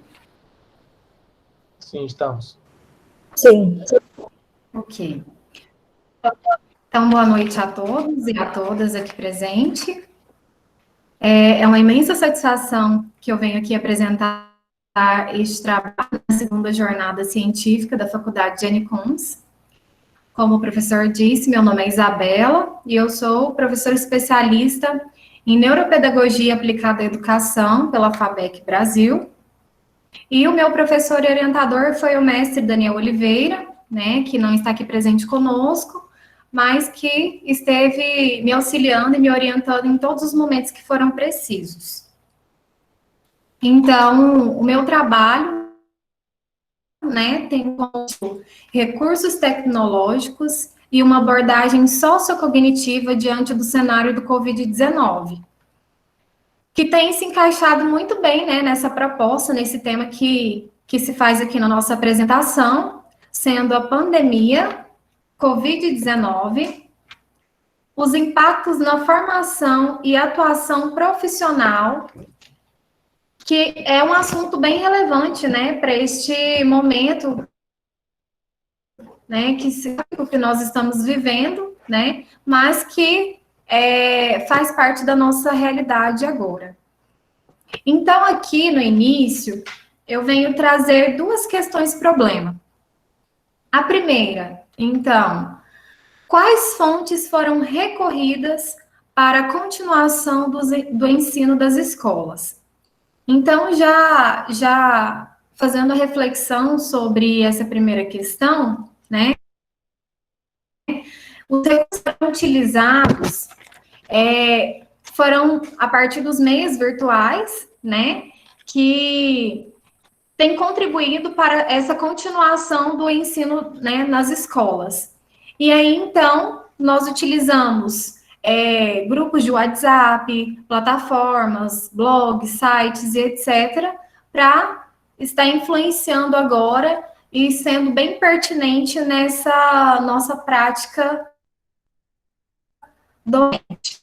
Sim, estamos. Sim. Ok. Então, boa noite a todos e a todas aqui presentes. É uma imensa satisfação que eu venho aqui apresentar este trabalho na segunda jornada científica da Faculdade de Unicons. Como o professor disse, meu nome é Isabela e eu sou professora especialista em Neuropedagogia Aplicada à Educação pela FABEC Brasil. E o meu professor e orientador foi o mestre Daniel Oliveira, né, que não está aqui presente conosco, mas que esteve me auxiliando e me orientando em todos os momentos que foram precisos. Então, o meu trabalho, né, tem como recursos tecnológicos e uma abordagem sociocognitiva diante do cenário do Covid-19, que tem se encaixado muito bem, né, nessa proposta, nesse tema que se faz aqui na nossa apresentação, sendo a pandemia Covid-19, os impactos na formação e atuação profissional, que é um assunto bem relevante, né, para este momento, né, que nós estamos vivendo, né, mas que faz parte da nossa realidade agora. Então, aqui no início, eu venho trazer duas questões problema. A primeira, então, quais fontes foram recorridas para a continuação do ensino das escolas? Então, já fazendo a reflexão sobre essa primeira questão, né, os recursos utilizados foram a partir dos meios virtuais, né, que tem contribuído para essa continuação do ensino, né, nas escolas. E aí, então, nós utilizamos grupos de WhatsApp, plataformas, blogs, sites e etc., para estar influenciando agora e sendo bem pertinente nessa nossa prática docente.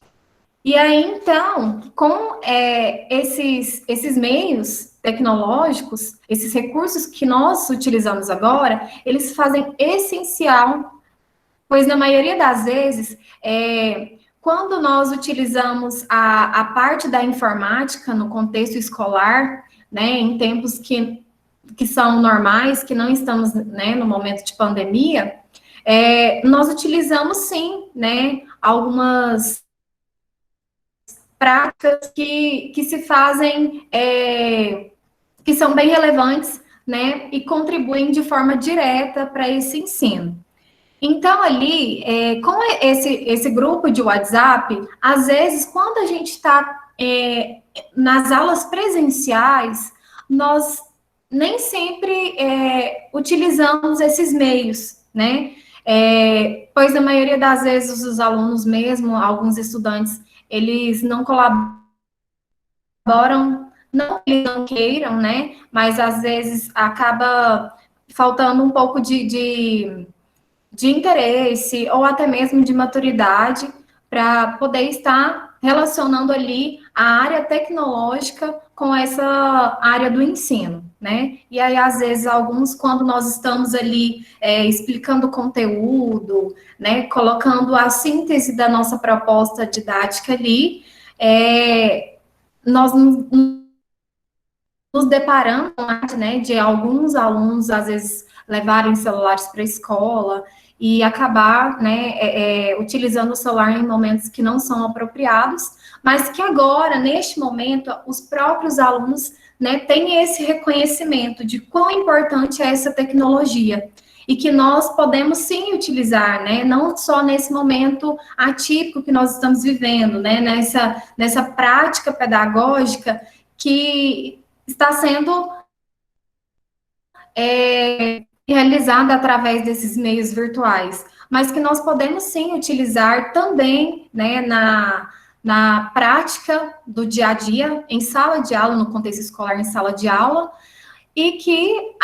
E aí, então, com esses meios tecnológicos, esses recursos que nós utilizamos agora, eles fazem essencial, pois na maioria das vezes, quando nós utilizamos a parte da informática no contexto escolar, né, em tempos que são normais, que não estamos, né, no momento de pandemia, nós utilizamos sim, né, algumas práticas que se fazem, que são bem relevantes, né, e contribuem de forma direta para esse ensino. Então, ali, com esse grupo de WhatsApp, às vezes, quando a gente está nas aulas presenciais, nós nem sempre utilizamos esses meios, né? Pois a maioria das vezes os alunos mesmo, alguns estudantes, eles não colaboram, não que eles não queiram, né? Mas às vezes acaba faltando um pouco de interesse ou até mesmo de maturidade para poder estar relacionando ali a área tecnológica com essa área do ensino, né? E aí, às vezes, alguns, quando nós estamos ali explicando o conteúdo, né, colocando a síntese da nossa proposta didática ali, nós nos deparamos, né, de alguns alunos, às vezes, levarem celulares para a escola e acabar, né, utilizando o celular em momentos que não são apropriados, mas que agora, neste momento, os próprios alunos, né, têm esse reconhecimento de quão importante é essa tecnologia e que nós podemos sim utilizar, né, não só nesse momento atípico que nós estamos vivendo, né, nessa prática pedagógica que está sendo realizada através desses meios virtuais, mas que nós podemos sim utilizar também, né, na prática do dia a dia, em sala de aula, no contexto escolar, em sala de aula, e que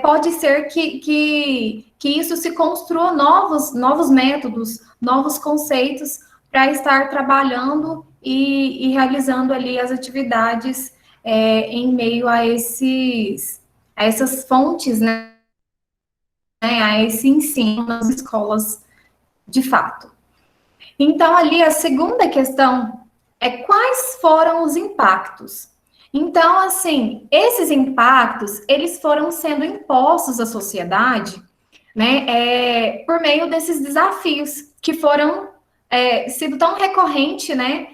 pode ser que isso se construa novos métodos, novos conceitos para estar trabalhando e realizando ali as atividades em meio a essas fontes, né, a esse ensino nas escolas de fato. Então, ali a segunda questão é quais foram os impactos. Então, assim, esses impactos, eles foram sendo impostos à sociedade, né, por meio desses desafios que foram sido tão recorrente, né,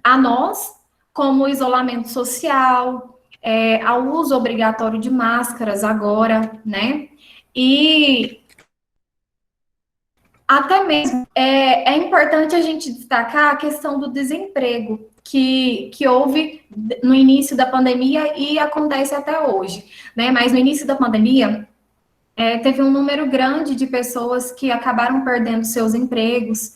a nós, como o isolamento social, ao uso obrigatório de máscaras agora, né, e até mesmo é importante a gente destacar a questão do desemprego que houve no início da pandemia e acontece até hoje, né? Mas no início da pandemia teve um número grande de pessoas que acabaram perdendo seus empregos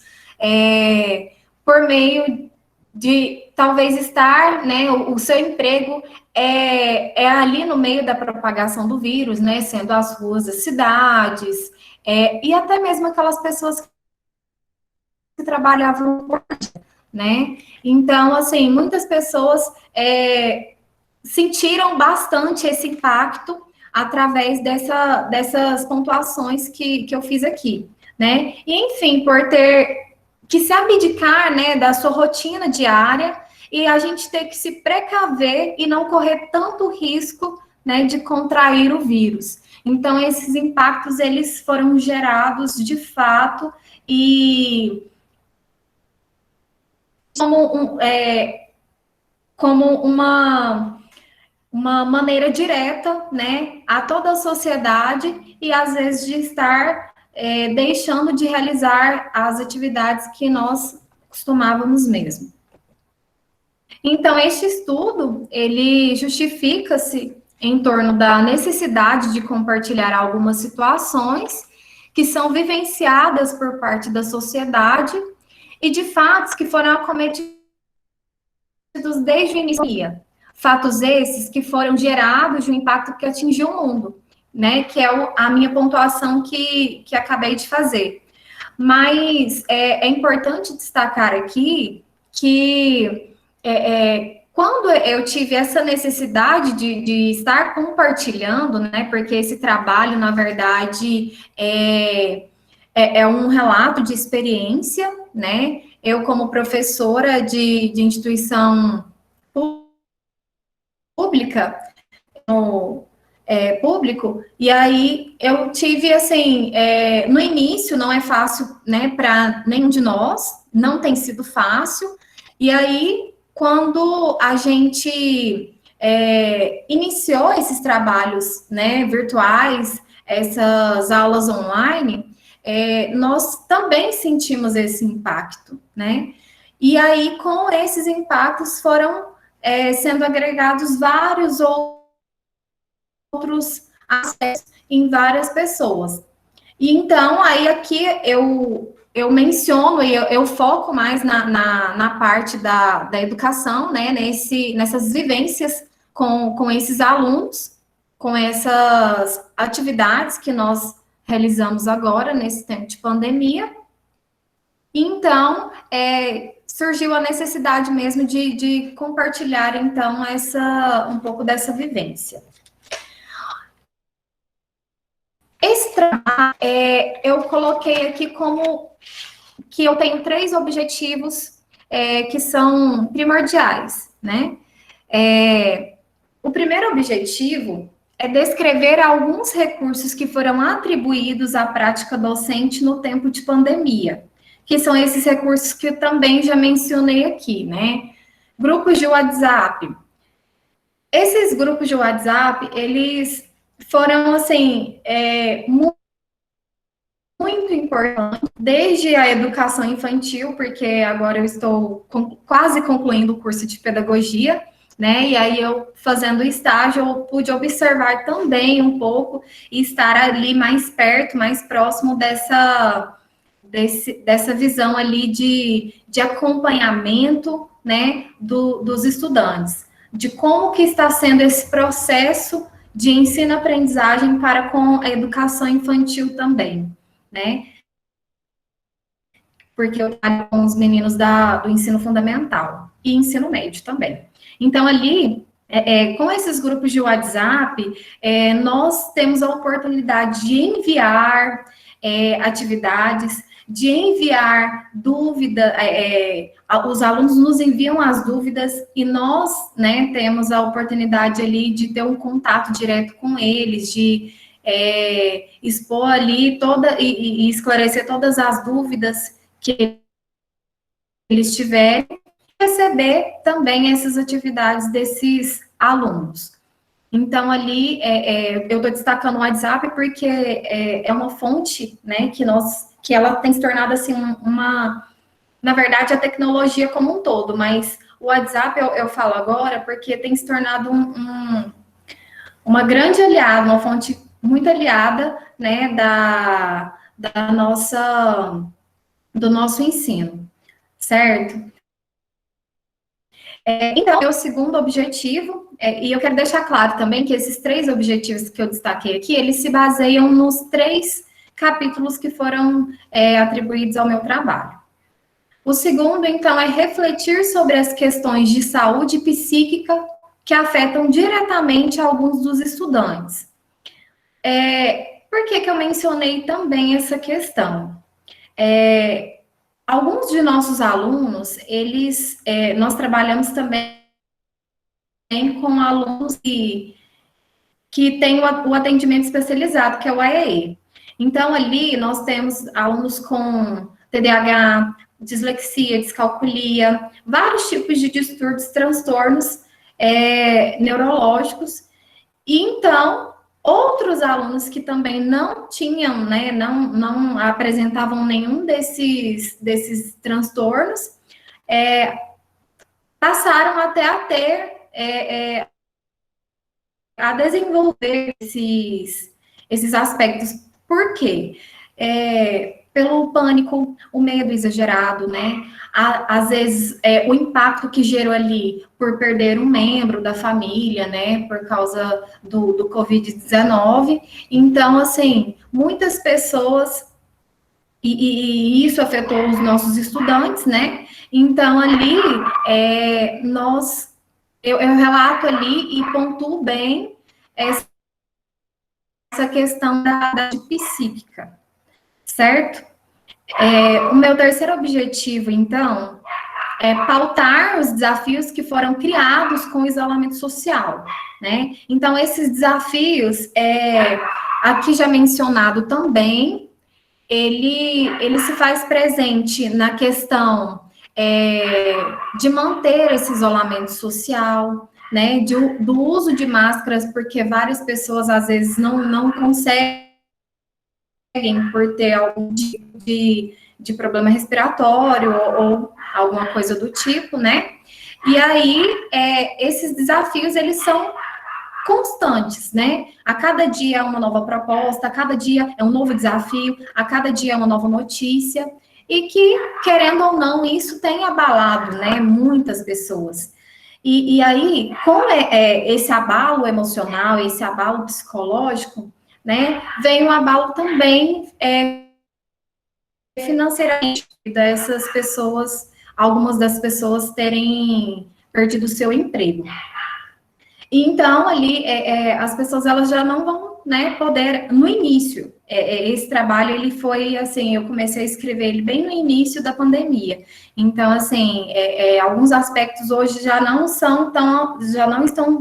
por meio de talvez estar, né? O seu emprego é ali no meio da propagação do vírus, né? Sendo as ruas das cidades. E até mesmo aquelas pessoas que trabalhavam, né? Então, assim, muitas pessoas sentiram bastante esse impacto através dessas pontuações que eu fiz aqui, né? E, enfim, por ter que se abdicar, né, da sua rotina diária e a gente ter que se precaver e não correr tanto risco, né, de contrair o vírus. Então, esses impactos, eles foram gerados de fato e como uma maneira direta, né, a toda a sociedade e, às vezes, de estar deixando de realizar as atividades que nós costumávamos mesmo. Então, este estudo, ele justifica-se em torno da necessidade de compartilhar algumas situações que são vivenciadas por parte da sociedade e de fatos que foram acometidos desde o início. Fatos esses que foram gerados de um impacto que atingiu o mundo, né? Que é a minha pontuação que acabei de fazer. Mas é importante destacar aqui que quando eu tive essa necessidade de estar compartilhando, né? Porque esse trabalho, na verdade, é um relato de experiência, né? Eu, como professora de instituição pública, público, e aí eu tive, assim, no início não é fácil, né, para nenhum de nós, não tem sido fácil, e aí, quando a gente iniciou esses trabalhos, né, virtuais, essas aulas online, nós também sentimos esse impacto, né, e aí, com esses impactos, foram sendo agregados vários outros aspectos em várias pessoas. E então, aí aqui eu menciono e eu foco mais na parte da educação, né, nessas vivências com esses alunos, com essas atividades que nós realizamos agora, nesse tempo de pandemia. Então, surgiu a necessidade mesmo de compartilhar, então, um pouco dessa vivência. Esse trabalho, eu coloquei aqui como que eu tenho 3 objetivos que são primordiais, né? O primeiro objetivo é descrever alguns recursos que foram atribuídos à prática docente no tempo de pandemia, que são esses recursos que eu também já mencionei aqui, né? Grupos de WhatsApp. Esses grupos de WhatsApp, eles foram, assim, muito importantes, desde a educação infantil, porque agora eu estou quase concluindo o curso de pedagogia, né? E aí eu, fazendo estágio, eu pude observar também um pouco e estar ali mais perto, mais próximo dessa visão ali de acompanhamento, né, dos estudantes, de como que está sendo esse processo de ensino-aprendizagem para com a educação infantil também, né? Porque eu trabalho com os meninos do ensino fundamental e ensino médio também. Então, ali, com esses grupos de WhatsApp, nós temos a oportunidade de enviar atividades, de enviar dúvida, os alunos nos enviam as dúvidas e nós, né, temos a oportunidade ali de ter um contato direto com eles, de expor ali e esclarecer todas as dúvidas que eles tiverem, e receber também essas atividades desses alunos. Então, ali, eu estou destacando o WhatsApp porque é uma fonte, né, que ela tem se tornado, assim, na verdade, a tecnologia como um todo, mas o WhatsApp eu falo agora porque tem se tornado uma grande aliada, uma fonte muito aliada, né, do nosso ensino, certo? Então, o segundo objetivo, e eu quero deixar claro também que esses 3 objetivos que eu destaquei aqui, eles se baseiam nos 3 capítulos que foram atribuídos ao meu trabalho. O segundo, então, é refletir sobre as questões de saúde psíquica que afetam diretamente alguns dos estudantes. Por que eu mencionei também essa questão? Alguns de nossos alunos, nós trabalhamos também com alunos que têm o atendimento especializado, que é o AEE. Então, ali, nós temos alunos com TDAH, dislexia, descalculia, vários tipos de distúrbios, transtornos neurológicos. E, então, outros alunos que também não tinham, né, não apresentavam nenhum desses transtornos, passaram até a ter, a desenvolver esses aspectos. Por quê? Pelo pânico, o medo exagerado, né? Às vezes, o impacto que gerou ali por perder um membro da família, né? Por causa do Covid-19. Então, assim, muitas pessoas, e isso afetou os nossos estudantes, né? Então, ali, eu relato ali e pontuo bem essa questão da psíquica, certo? O meu terceiro objetivo, então, é pautar os desafios que foram criados com o isolamento social, né? Então, esses desafios, aqui já mencionado também, ele se faz presente na questão de manter esse isolamento social, né? Do uso de máscaras, porque várias pessoas, às vezes, não conseguem por ter algum tipo de problema respiratório ou alguma coisa do tipo, né? E aí, esses desafios, eles são constantes, né? A cada dia é uma nova proposta, a cada dia é um novo desafio, a cada dia é uma nova notícia, e que, querendo ou não, isso tem abalado, né, muitas pessoas. E aí, com esse abalo emocional, esse abalo psicológico, né, vem um abalo também financeiramente dessas pessoas, algumas das pessoas terem perdido o seu emprego. Então, ali, as pessoas, elas já não vão, né, poder, no início, esse trabalho, ele foi, assim, eu comecei a escrever ele bem no início da pandemia. Então, assim, alguns aspectos hoje já não estão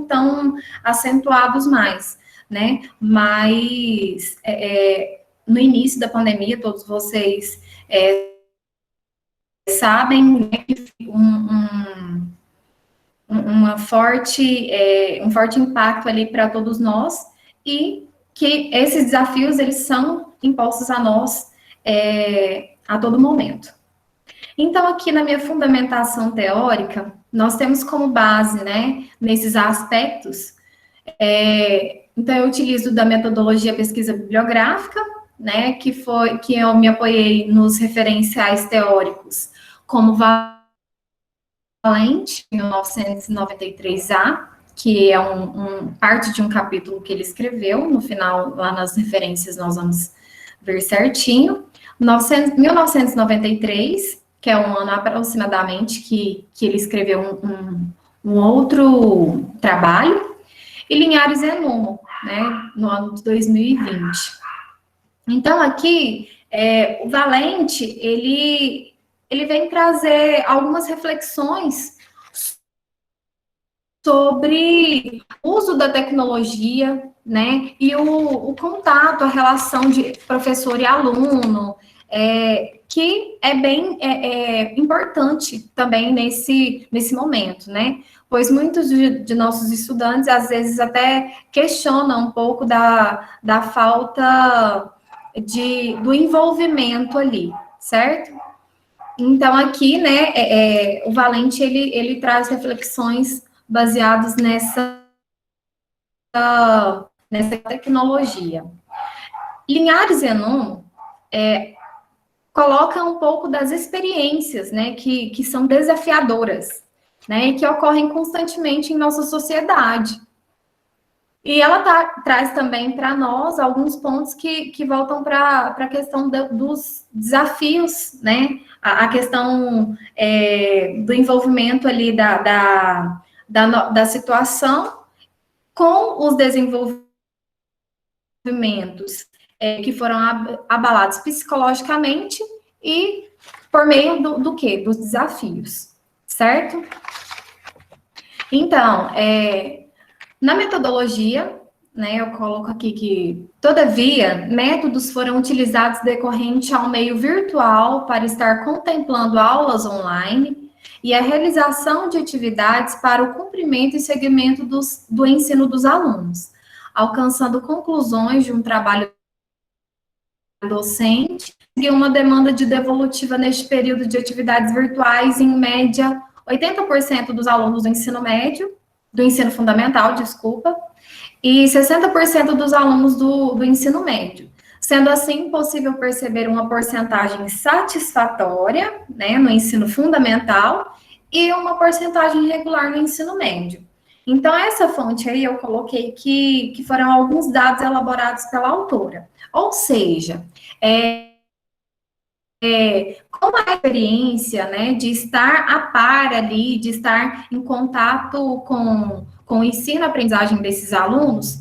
tão acentuados mais, né, mas no início da pandemia, todos vocês sabem, né, que um forte impacto ali para todos nós, e que esses desafios, eles são impostos a nós a todo momento. Então, aqui na minha fundamentação teórica, nós temos como base, né, nesses aspectos, então eu utilizo da metodologia pesquisa bibliográfica, né, que eu me apoiei nos referenciais teóricos, como Valente, 1993A, que é parte de um capítulo que ele escreveu, no final, lá nas referências, nós vamos ver certinho. 1993, que é um ano aproximadamente que ele escreveu um outro trabalho, e Linhares e Numo, né, no ano de 2020. Então, aqui, o Valente, ele vem trazer algumas reflexões sobre o uso da tecnologia, né, e o contato, a relação de professor e aluno, que é bem importante também nesse momento, né, pois muitos de nossos estudantes, às vezes, até questionam um pouco da falta do envolvimento ali, certo? Então, aqui, né, o Valente, ele traz reflexões baseadas nessa tecnologia. Linhares e Numo coloca um pouco das experiências, né, que são desafiadoras, né, e que ocorrem constantemente em nossa sociedade. E ela traz também para nós alguns pontos que voltam para a questão dos desafios, né? A questão do envolvimento ali da situação com os desenvolvimentos que foram abalados psicologicamente e por meio do quê? Dos desafios, certo? Então, na metodologia, né, eu coloco aqui que, todavia, métodos foram utilizados decorrente ao meio virtual para estar contemplando aulas online e a realização de atividades para o cumprimento e seguimento do ensino dos alunos, alcançando conclusões de um trabalho docente e uma demanda de devolutiva neste período de atividades virtuais, em média, 80% dos alunos do ensino médio, do ensino fundamental, desculpa, e 60% dos alunos do ensino médio. Sendo assim, possível perceber uma porcentagem satisfatória, né, no ensino fundamental e uma porcentagem regular no ensino médio. Então, essa fonte aí eu coloquei que foram alguns dados elaborados pela autora. Ou seja, como a experiência, né, de estar a par ali, de estar em contato com o ensino-aprendizagem desses alunos,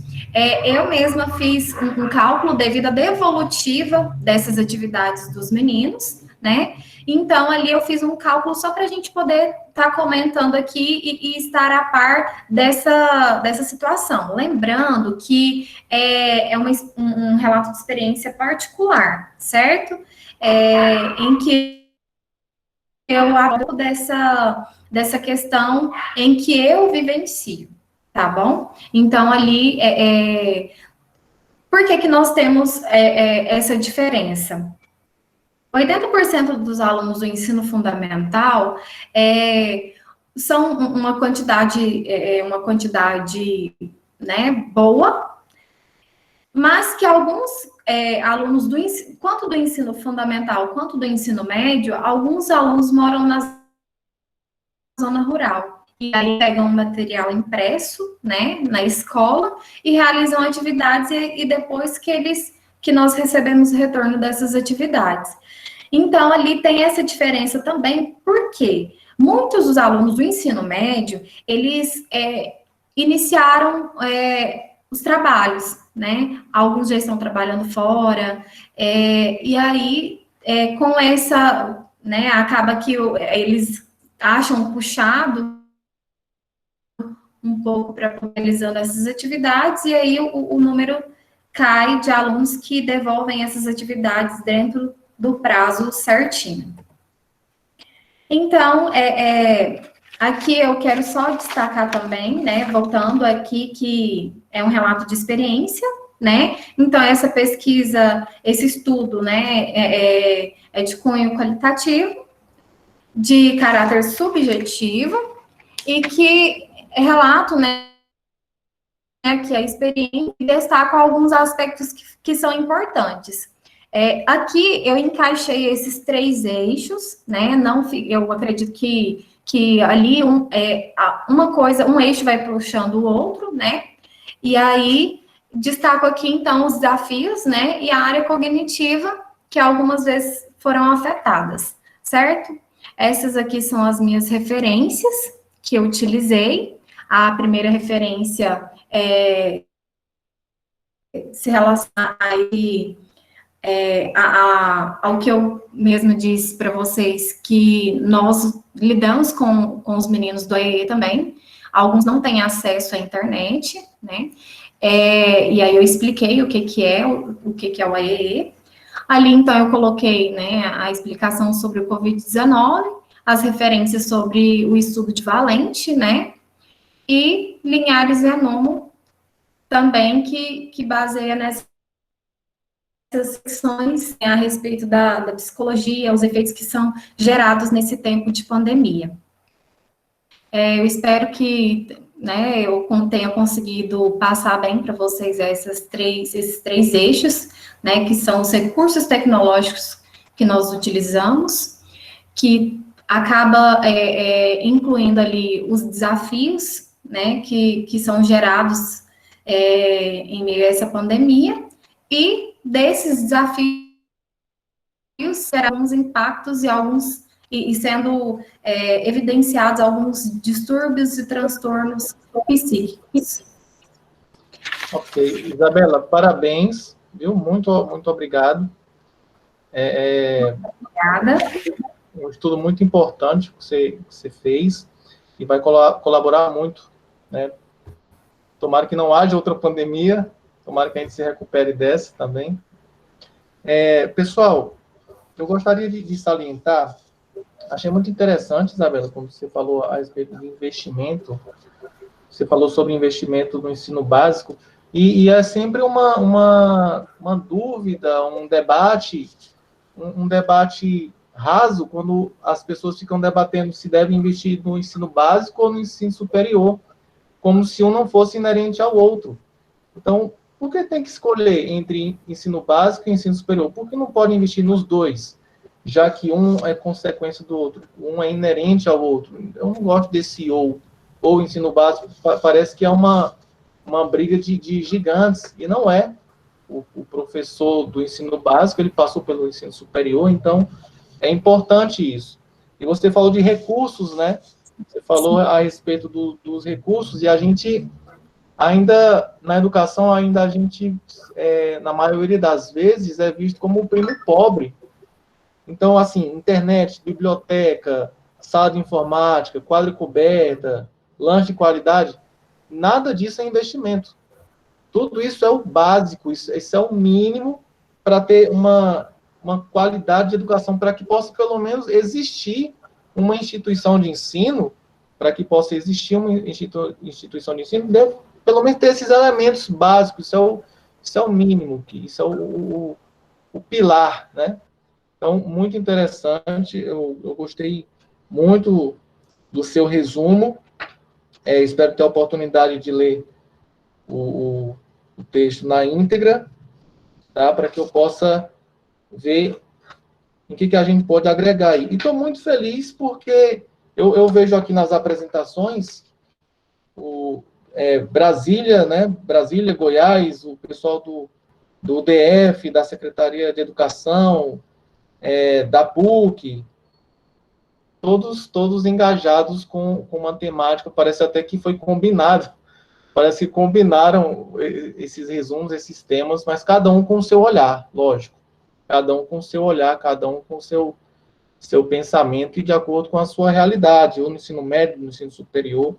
eu mesma fiz um cálculo devido à devolutiva dessas atividades dos meninos, né? Então, ali eu fiz um cálculo só para a gente poder estar comentando aqui e estar a par dessa situação. Lembrando que um relato de experiência particular, certo? Em que eu hablo dessa questão em que eu vivencio, tá bom? Então, ali, por que nós temos essa diferença? 80% dos alunos do ensino fundamental são uma quantidade né, boa, mas que alguns alunos, quanto do ensino fundamental quanto do ensino médio, alguns alunos moram na zona rural. E aí pegam material impresso, né, na escola e realizam atividades e depois que nós recebemos o retorno dessas atividades. Então, ali tem essa diferença também, porque muitos dos alunos do ensino médio, eles iniciaram os trabalhos, né? Alguns já estão trabalhando fora, e aí, com essa, né, acaba que eles acham puxado um pouco para realizando essas atividades, e aí o número cai de alunos que devolvem essas atividades dentro do prazo certinho. Então, aqui eu quero só destacar também, né, voltando aqui, que é um relato de experiência, né, então essa pesquisa, esse estudo, né, é de cunho qualitativo, de caráter subjetivo, e que relato, né, que a experiência destaca alguns aspectos que são importantes. Aqui eu encaixei esses 3 eixos, né? Não, eu acredito que ali uma coisa, um eixo vai puxando o outro, né? E aí destaco aqui então os desafios, né? E a área cognitiva, que algumas vezes foram afetadas, certo? Essas aqui são as minhas referências que eu utilizei. A primeira referência se relaciona aí ao que eu mesmo disse para vocês, que nós lidamos com os meninos do AEE também, alguns não têm acesso à internet, né? E aí eu expliquei o que é o AEE. Ali, então, eu coloquei, né, a explicação sobre o Covid-19, as referências sobre o estudo de Valente, né? E Linhares e Anomo também, que baseia nessas questões a respeito da psicologia, os efeitos que são gerados nesse tempo de pandemia. Eu espero que, né, eu tenha conseguido passar bem para vocês esses três eixos, né, que são os recursos tecnológicos que nós utilizamos, que acaba incluindo ali os desafios, né, que são gerados em meio a essa pandemia, e desses desafios serão alguns impactos e sendo evidenciados alguns distúrbios e transtornos psíquicos. Ok, Isabela, parabéns, viu? Muito obrigado. Obrigada. Um estudo muito importante que você fez e vai colaborar muito, né? Tomara que não haja outra pandemia, tomara que a gente se recupere dessa também. Pessoal, eu gostaria de salientar, achei muito interessante, Isabela, quando você falou a respeito de investimento, você falou sobre investimento no ensino básico, e é sempre uma dúvida, um debate raso quando as pessoas ficam debatendo se deve investir no ensino básico ou no ensino superior, como se um não fosse inerente ao outro. Então, por que tem que escolher entre ensino básico e ensino superior? Por que não pode investir nos dois, já que um é consequência do outro, um é inerente ao outro? Eu não gosto desse ou ensino básico, parece que é uma briga de gigantes, e não é. O professor do ensino básico, ele passou pelo ensino superior, então é importante isso. E você falou de recursos, né? Você falou a respeito dos recursos, e a gente ainda, na educação, a gente, na maioria das vezes, é visto como o primo pobre. Então, assim, internet, biblioteca, sala de informática, quadra coberta, lanche de qualidade, nada disso é investimento. Tudo isso é o básico, isso é o mínimo para ter uma qualidade de educação, para que possa, pelo menos, existir uma instituição de ensino, para que possa existir uma instituição de ensino, deve, pelo menos, ter esses elementos básicos, isso é o mínimo, isso é o pilar, né? Então, muito interessante, eu gostei muito do seu resumo, espero ter a oportunidade de ler o texto na íntegra, tá? Para que eu possa ver em que a gente pode agregar aí. E estou muito feliz porque eu vejo aqui nas apresentações Brasília, né? Brasília, Goiás, o pessoal do DF, da Secretaria de Educação, da PUC, todos engajados com matemática. Parece até que foi combinado. Parece que combinaram esses resumos, esses temas, mas cada um com o seu olhar, lógico. Cada um com o seu olhar, cada um com o seu pensamento e de acordo com a sua realidade, ou no ensino médio, no ensino superior,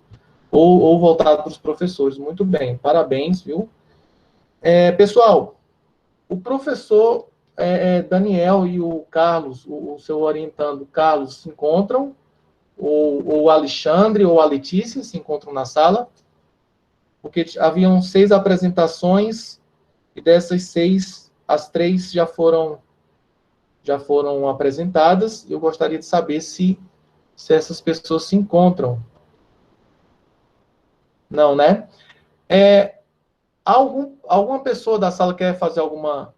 ou voltado para os professores. Muito bem, parabéns, viu? Pessoal, o professor Daniel e o Carlos, o seu orientando Carlos, se encontram, ou o Alexandre ou a Letícia se encontram na sala, porque haviam 6 apresentações, e dessas 6, as 3 já foram apresentadas. Eu gostaria de saber se essas pessoas se encontram. Não, né? Alguma pessoa da sala quer fazer alguma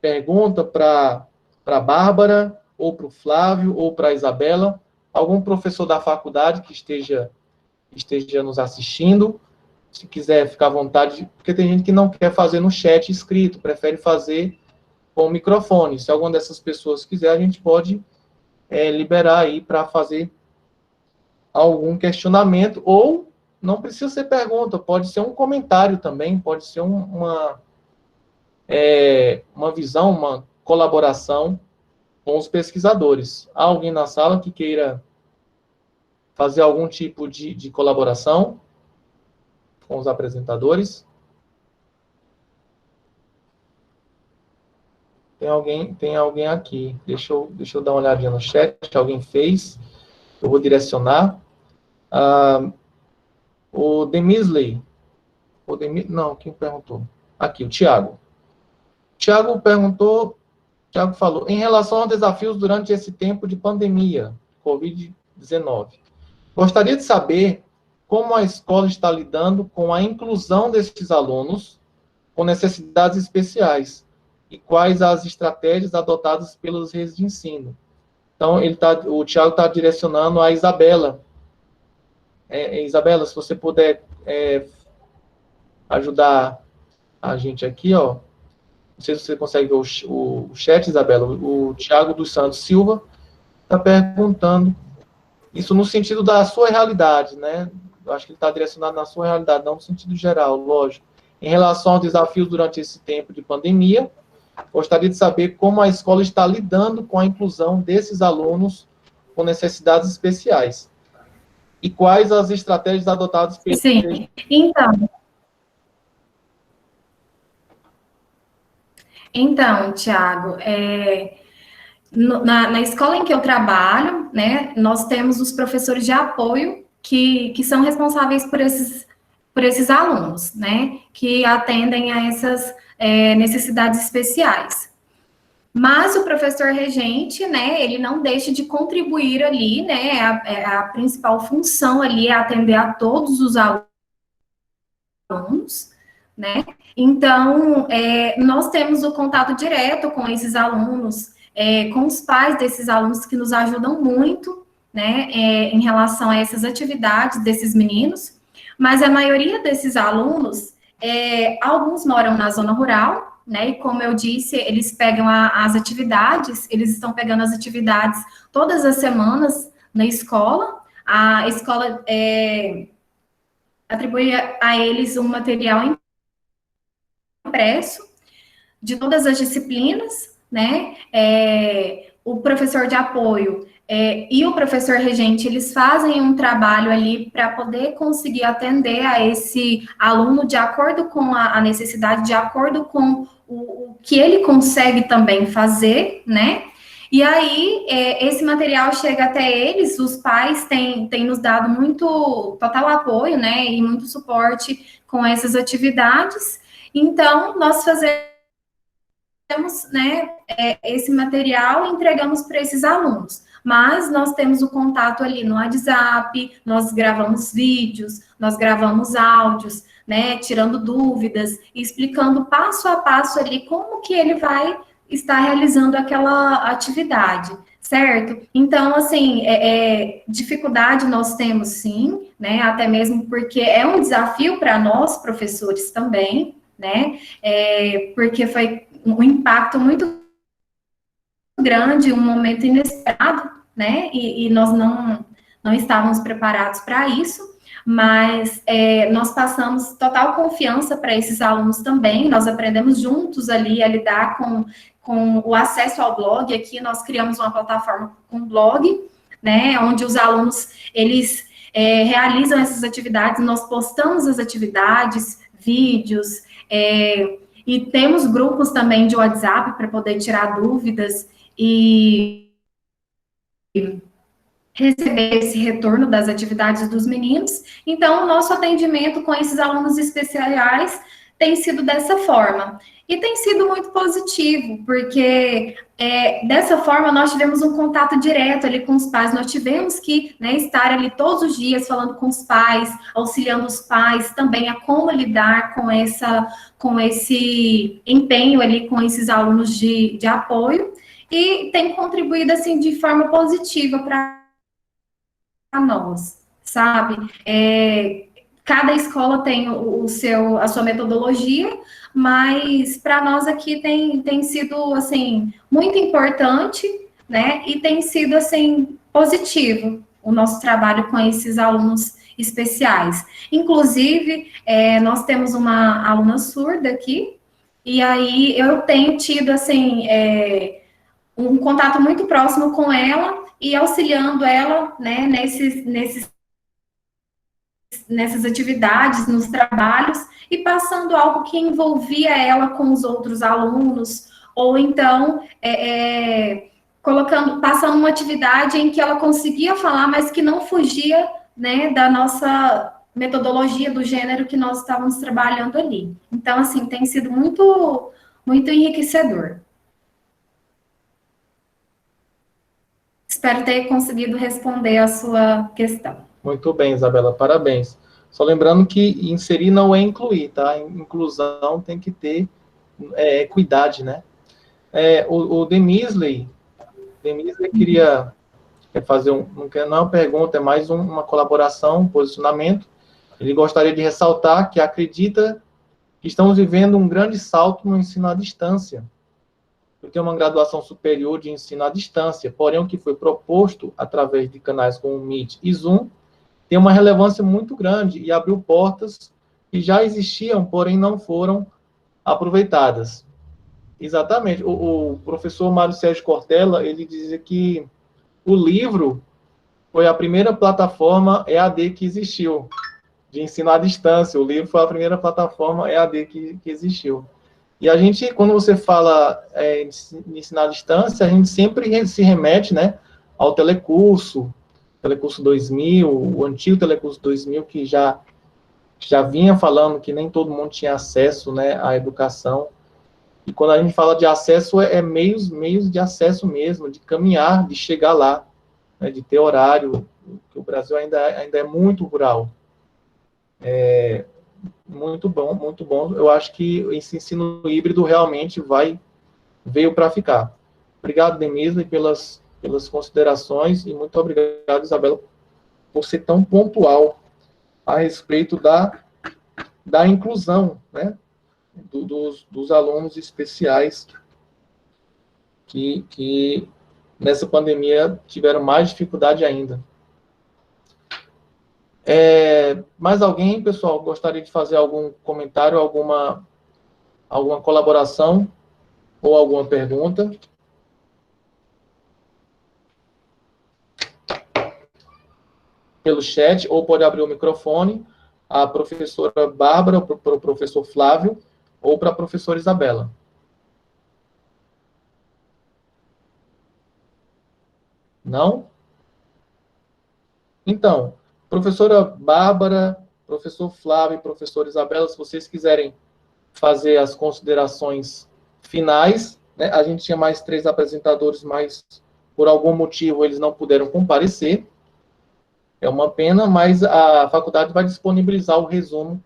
pergunta para a Bárbara, ou para o Flávio, ou para a Isabela? Algum professor da faculdade que esteja nos assistindo? Se quiser ficar à vontade, porque tem gente que não quer fazer no chat escrito, prefere fazer com o microfone. Se alguma dessas pessoas quiser, a gente pode liberar aí para fazer algum questionamento, ou não precisa ser pergunta, pode ser um comentário também, pode ser uma visão, uma colaboração com os pesquisadores. Há alguém na sala que queira fazer algum tipo de colaboração com os apresentadores? Tem alguém aqui. Deixa eu dar uma olhadinha no chat, que alguém fez. Eu vou direcionar. O Demisley. Não, quem perguntou? Aqui, o Tiago. Tiago perguntou, Tiago falou, em relação a desafios durante esse tempo de pandemia, Covid-19. Gostaria de saber como a escola está lidando com a inclusão desses alunos com necessidades especiais e quais as estratégias adotadas pelas redes de ensino. Então, o Tiago está direcionando a Isabela. Isabela, se você puder ajudar a gente aqui, ó. Não sei se você consegue ver o chat, Isabela. O Tiago dos Santos Silva está perguntando isso no sentido da sua realidade, né? Eu acho que ele está direcionado na sua realidade, não no sentido geral, lógico. Em relação aos desafios durante esse tempo de pandemia, gostaria de saber como a escola está lidando com a inclusão desses alunos com necessidades especiais. E quais as estratégias adotadas pelo... Sim, então, Tiago, na escola em que eu trabalho, né, nós temos os professores de apoio que são responsáveis por esses alunos, né, que atendem a essas necessidades especiais. Mas o professor regente, né, ele não deixa de contribuir ali, né, a principal função ali é atender a todos os alunos, né. Então, nós temos o contato direto com esses alunos, com os pais desses alunos que nos ajudam muito, né, em relação a essas atividades desses meninos, mas a maioria desses alunos, alguns moram na zona rural, né, e como eu disse, eles pegam as atividades, eles estão pegando as atividades todas as semanas na escola, a escola atribui a eles um material impresso de todas as disciplinas, né, o professor de apoio e o professor regente, eles fazem um trabalho ali para poder conseguir atender a esse aluno de acordo com a necessidade, de acordo com o que ele consegue também fazer, né, e aí esse material chega até eles, os pais têm nos dado muito, total apoio, né, e muito suporte com essas atividades. Então, nós fazemos, né, esse material e entregamos para esses alunos. mas nós temos o contato ali no WhatsApp, nós gravamos vídeos, nós gravamos áudios, né, tirando dúvidas, explicando passo a passo ali como que ele vai estar realizando aquela atividade, certo? Então, assim, dificuldade nós temos sim, né, até mesmo porque é um desafio para nós, professores, também, né, porque foi um impacto muito grande, um momento inesperado, né, e nós não estávamos preparados para isso, mas nós passamos total confiança para esses alunos também, nós aprendemos juntos ali a lidar com o acesso ao blog. Aqui nós criamos uma plataforma com blog, né, onde os alunos, eles realizam essas atividades, nós postamos as atividades, vídeos, e temos grupos também de WhatsApp para poder tirar dúvidas e receber esse retorno das atividades dos meninos. Então, o nosso atendimento com esses alunos especiais tem sido dessa forma. E tem sido muito positivo, porque dessa forma nós tivemos um contato direto ali com os pais, nós tivemos que, né, estar ali todos os dias falando com os pais, auxiliando os pais também a como lidar com esse empenho ali com esses alunos de apoio, e tem contribuído assim de forma positiva para nós, sabe? Cada escola tem a sua metodologia, mas para nós aqui tem sido, assim, muito importante, né? E tem sido, assim, positivo o nosso trabalho com esses alunos especiais. Inclusive, nós temos uma aluna surda aqui, e aí eu tenho tido, assim, um contato muito próximo com ela e auxiliando ela, né, nessas atividades, nos trabalhos, e passando algo que envolvia ela com os outros alunos, ou então passando uma atividade em que ela conseguia falar, mas que não fugia, né, da nossa metodologia do gênero que nós estávamos trabalhando ali. Então, assim, tem sido muito, muito enriquecedor. Espero ter conseguido responder a sua questão. Muito bem, Isabela, parabéns. Só lembrando que inserir não é incluir, tá? Inclusão tem que ter equidade, né? O Demisley queria fazer não é uma pergunta, é mais uma colaboração, um posicionamento. Ele gostaria de ressaltar que acredita que estamos vivendo um grande salto no ensino à distância. Eu tenho uma graduação superior de ensino à distância, porém o que foi proposto através de canais como o Meet e Zoom tem uma relevância muito grande e abriu portas que já existiam, porém não foram aproveitadas. Exatamente. O professor Mário Sérgio Cortella, ele dizia que o livro foi a primeira plataforma EAD que existiu, de ensino à distância. O livro foi a primeira plataforma EAD que existiu. E a gente, quando você fala de ensino à distância, a gente sempre se remete, né, ao Telecurso 2000, o antigo Telecurso 2000, que já vinha falando que nem todo mundo tinha acesso, né, à educação. E quando a gente fala de acesso, meios de acesso mesmo, de caminhar, de chegar lá, né, de ter horário, que o Brasil ainda é muito rural. Muito bom, muito bom. Eu acho que esse ensino híbrido realmente veio para ficar. Obrigado, Denise, pelas considerações, e muito obrigado, Isabela, por ser tão pontual a respeito da inclusão, né, dos alunos especiais que nessa pandemia tiveram mais dificuldade ainda. Mais alguém, pessoal, gostaria de fazer algum comentário, alguma colaboração ou alguma pergunta? Pelo chat, ou pode abrir o microfone, a professora Bárbara, para o professor Flávio, ou para a professora Isabela. Não? Então, professora Bárbara, professor Flávio e professora Isabela, se vocês quiserem fazer as considerações finais, né? A gente tinha mais 3 apresentadores, mas por algum motivo eles não puderam comparecer. É uma pena, mas a faculdade vai disponibilizar o resumo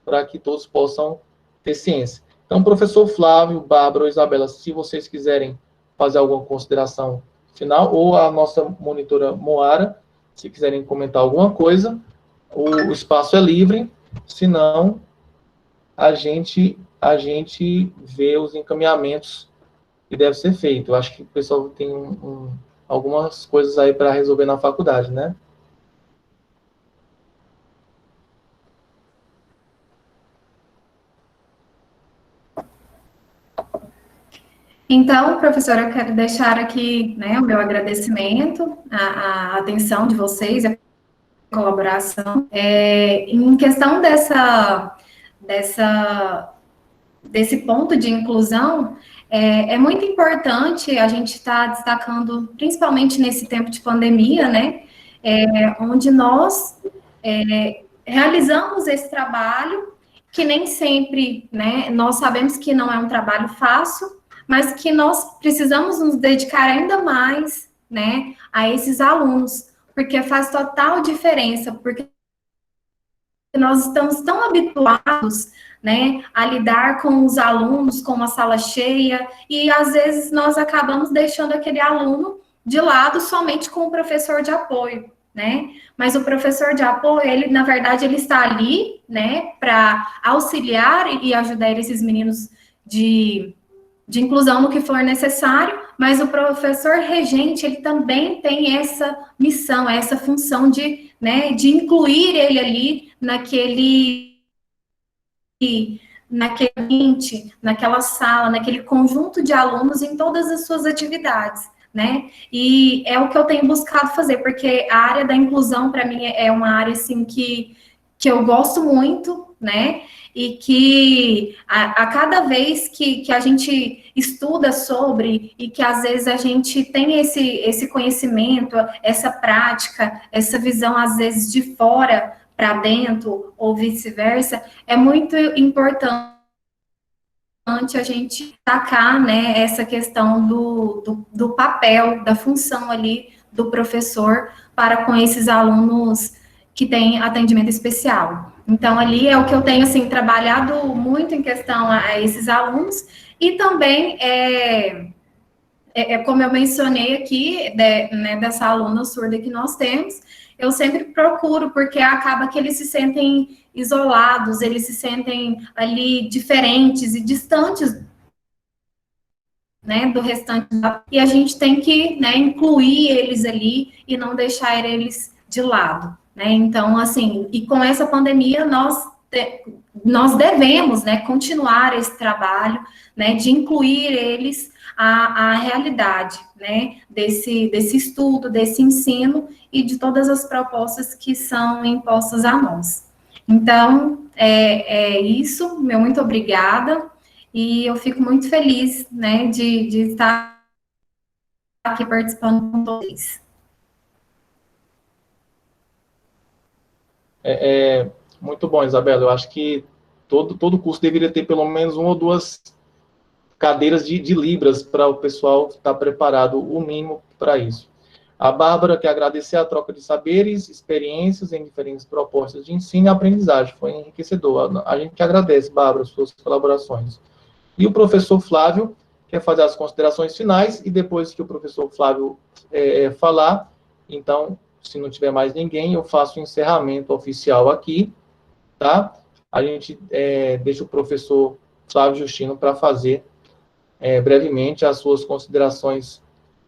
para que todos possam ter ciência. Então, professor Flávio, Bárbara ou Isabela, se vocês quiserem fazer alguma consideração final, ou a nossa monitora Moara, se quiserem comentar alguma coisa, o espaço é livre, senão a gente vê os encaminhamentos que deve ser feito. Eu acho que o pessoal tem algumas coisas aí para resolver na faculdade, né? Então, professora, eu quero deixar aqui, né, o meu agradecimento, a atenção de vocês, a colaboração. Em questão desse ponto de inclusão, é muito importante a gente estar destacando, principalmente nesse tempo de pandemia, né, onde nós realizamos esse trabalho, que nem sempre, né, nós sabemos que não é um trabalho fácil, mas que nós precisamos nos dedicar ainda mais, né, a esses alunos, porque faz total diferença, porque nós estamos tão habituados, né, a lidar com os alunos, com uma sala cheia, e às vezes nós acabamos deixando aquele aluno de lado somente com o professor de apoio, né? Mas o professor de apoio, ele, na verdade, ele está ali, né, para auxiliar e ajudar esses meninos de inclusão no que for necessário, mas o professor regente, ele também tem essa missão, essa função de, né, de incluir ele ali naquele ambiente, naquela sala, naquele conjunto de alunos em todas as suas atividades, né? E é o que eu tenho buscado fazer, porque a área da inclusão, para mim, é uma área, assim, que eu gosto muito, né? E que a cada vez que a gente estuda sobre e que às vezes a gente tem esse conhecimento, essa prática, essa visão às vezes de fora para dentro ou vice-versa, é muito importante a gente destacar, né, essa questão do papel, da função ali do professor para com esses alunos que têm atendimento especial. Então, ali é o que eu tenho, assim, trabalhado muito em questão a esses alunos, e também, como eu mencionei aqui, né, dessa aluna surda que nós temos, eu sempre procuro, porque acaba que eles se sentem isolados, eles se sentem ali diferentes e distantes, né, do restante, e a gente tem que, né, incluir eles ali e não deixar eles de lado. Né? Então, assim, e com essa pandemia, nós devemos, né, continuar esse trabalho, né, de incluir eles à realidade, né, desse estudo, desse ensino e de todas as propostas que são impostas a nós. Então, é isso, muito obrigada, e eu fico muito feliz, né, de estar aqui participando com vocês. Muito bom, Isabela. Eu acho que todo curso deveria ter pelo menos uma ou duas cadeiras de Libras para o pessoal estar preparado, o mínimo para isso. A Bárbara quer agradecer a troca de saberes, experiências em diferentes propostas de ensino e aprendizagem. Foi enriquecedor. A gente agradece, Bárbara, as suas colaborações. E o professor Flávio quer fazer as considerações finais, e depois que o professor Flávio falar, então, se não tiver mais ninguém, eu faço o encerramento oficial aqui, tá? A gente deixa o professor Flávio Justino para fazer brevemente as suas considerações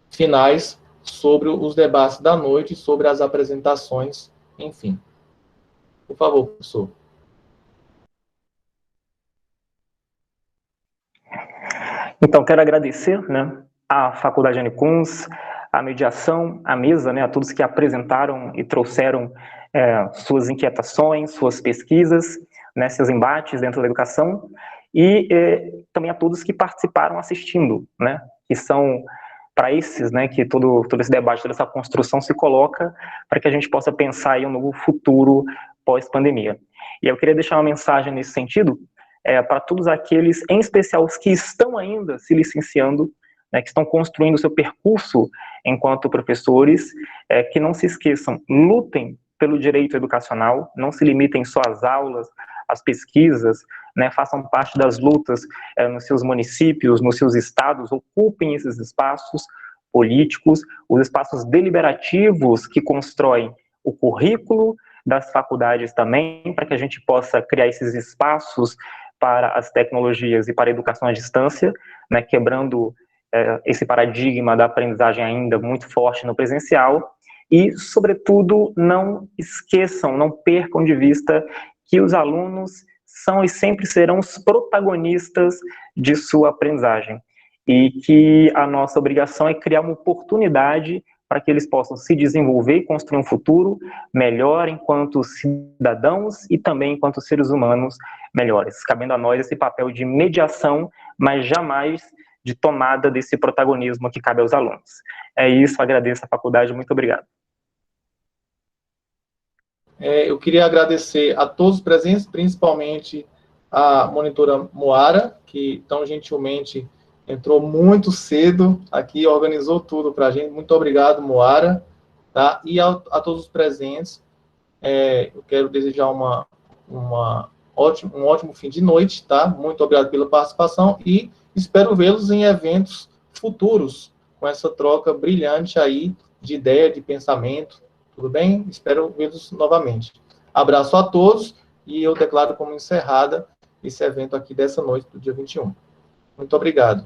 finais sobre os debates da noite, sobre as apresentações, enfim. Por favor, professor. Então, quero agradecer, né, à Faculdade Unicuns, à mediação, à mesa, né, a todos que apresentaram e trouxeram suas inquietações, suas pesquisas, né, seus embates dentro da educação, e também a todos que participaram assistindo, né, que são para esses, né, que todo esse debate, toda essa construção se coloca para que a gente possa pensar em um novo futuro pós-pandemia. E eu queria deixar uma mensagem nesse sentido, para todos aqueles, em especial os que estão ainda se licenciando né, que estão construindo o seu percurso enquanto professores, que não se esqueçam, lutem pelo direito educacional, não se limitem só às aulas, às pesquisas, né, façam parte das lutas nos seus municípios, nos seus estados, ocupem esses espaços políticos, os espaços deliberativos que constroem o currículo das faculdades também, para que a gente possa criar esses espaços para as tecnologias e para a educação à distância, né, quebrando esse paradigma da aprendizagem ainda muito forte no presencial, e, sobretudo, não esqueçam, não percam de vista que os alunos são e sempre serão os protagonistas de sua aprendizagem, e que a nossa obrigação é criar uma oportunidade para que eles possam se desenvolver e construir um futuro melhor enquanto cidadãos e também enquanto seres humanos melhores, cabendo a nós esse papel de mediação, mas jamais de tomada desse protagonismo que cabe aos alunos. É isso, agradeço a faculdade, muito obrigado. Eu queria agradecer a todos os presentes, principalmente a monitora Moara, que tão gentilmente entrou muito cedo aqui, organizou tudo para a gente. Muito obrigado, Moara. Tá? E a todos os presentes, eu quero desejar um ótimo fim de noite. Tá? Muito obrigado pela participação e espero vê-los em eventos futuros, com essa troca brilhante aí de ideia, de pensamento. Tudo bem? Espero vê-los novamente. Abraço a todos e eu declaro como encerrada esse evento aqui dessa noite do dia 21. Muito obrigado.